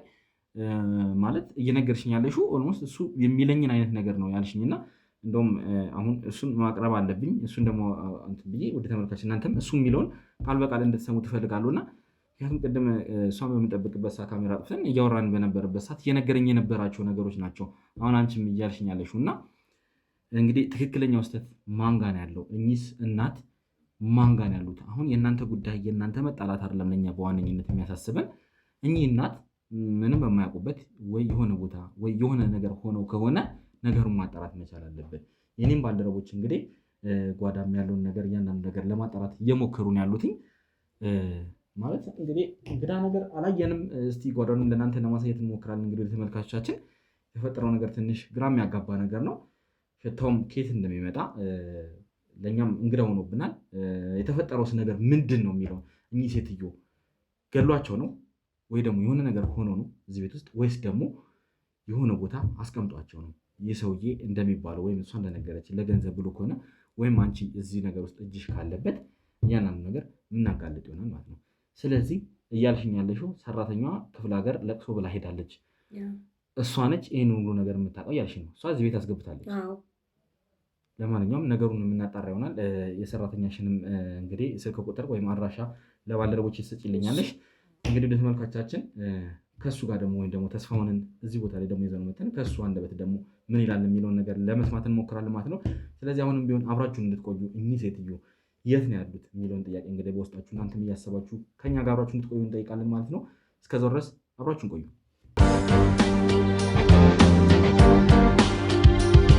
ማለት እየነገርሽኝ ያለሽው ኦልሞስት እሱ የሚለኝን አይነት ነገር ነው ያልሽኝና እንደውም አሁን እሱን ማቅረብ አለብኝ። እሱን ደግሞ ብዬ ወደ ተመልካች እናንተም እሱ የሚለውን ቃል በቃል እንድትሰሙ ትፈልጋሉና ምክንያቱም ቅድም እሷን በምንጠብቅበት ሰዓት ካሜራ ጥፍተን እያወራን በነበረበት ሰዓት እየነገረኝ የነበራቸው ነገሮች ናቸው አሁን አንቺም እያልሽኝ ያለሽው እና እንግዲህ ትክክለኛው ስህተት ማን ጋር ነው ያለው? እኚህስ እናት ማን ጋር ነው ያሉት? አሁን የእናንተ ጉዳይ የእናንተ መጣላት አይደለም ለእኛ በዋነኝነት የሚያሳስበን። እኚህ እናት ምንም በማያውቁበት ወይ የሆነ ቦታ ወይ የሆነ ነገር ሆነው ከሆነ ነገሩን ማጣራት መቻል አለብን። የኔም ባልደረቦች እንግዲህ ጓዳም ያለውን ነገር እያንዳንዱ ነገር ለማጣራት እየሞከሩ ነው ያሉትኝ። ማለት እንግዲህ እንግዳ ነገር አላየንም። እስቲ ጓዳንም ለእናንተ ለማሳየት እንሞክራለን። እንግዲህ ተመልካቾቻችን የፈጠረው ነገር ትንሽ ግራ የሚያጋባ ነገር ነው። ሽታውም ኬት እንደሚመጣ ለእኛም እንግዳ ሆኖብናል። የተፈጠረውስ ነገር ምንድን ነው የሚለው እኚህ ሴትዮ ገሏቸው ነው ወይ ደግሞ የሆነ ነገር ሆኖ ነው እዚህ ቤት ውስጥ ወይስ ደግሞ የሆነ ቦታ አስቀምጧቸው ነው? ይህ ሰውዬ እንደሚባለው ወይም እሷ እንደነገረችን ለገንዘብ ብሎ ከሆነ ወይም አንቺ እዚህ ነገር ውስጥ እጅሽ ካለበት እያንዳንዱ ነገር የምናጋልጥ ይሆናል ማለት ነው። ስለዚህ እያልሽኝ ያለሽው ሰራተኛዋ ክፍለ ሀገር ለቅሶ ብላ ሄዳለች፣ እሷ ነች ይህን ሁሉ ነገር የምታውቀው እያልሽ ነው። እሷ እዚህ ቤት አስገብታለች። ለማንኛውም ነገሩን የምናጣራ ይሆናል። የሰራተኛሽንም እንግዲህ ስልክ ቁጥር ወይም አድራሻ ለባልደረቦች ትሰጪልኛለሽ። እንግዲህ ወደ ተመልካቾቻችን ከእሱ ጋር ደግሞ ወይም ደግሞ ተስፋውንን እዚህ ቦታ ላይ ደግሞ ይዘነው መተን ከእሱ አንደበት ደግሞ ምን ይላል የሚለውን ነገር ለመስማት እንሞክራለን ማለት ነው። ስለዚህ አሁንም ቢሆን አብራችሁን እንድትቆዩ እኚህ ሴትዮ የት ነው ያሉት የሚለውን ጥያቄ እንግዲህ በውስጣችሁ እናንተም እያሰባችሁ ከኛ ጋር አብራችሁ እንድትቆዩ እንጠይቃለን ማለት ነው። እስከዛው ድረስ አብራችሁን ቆዩ።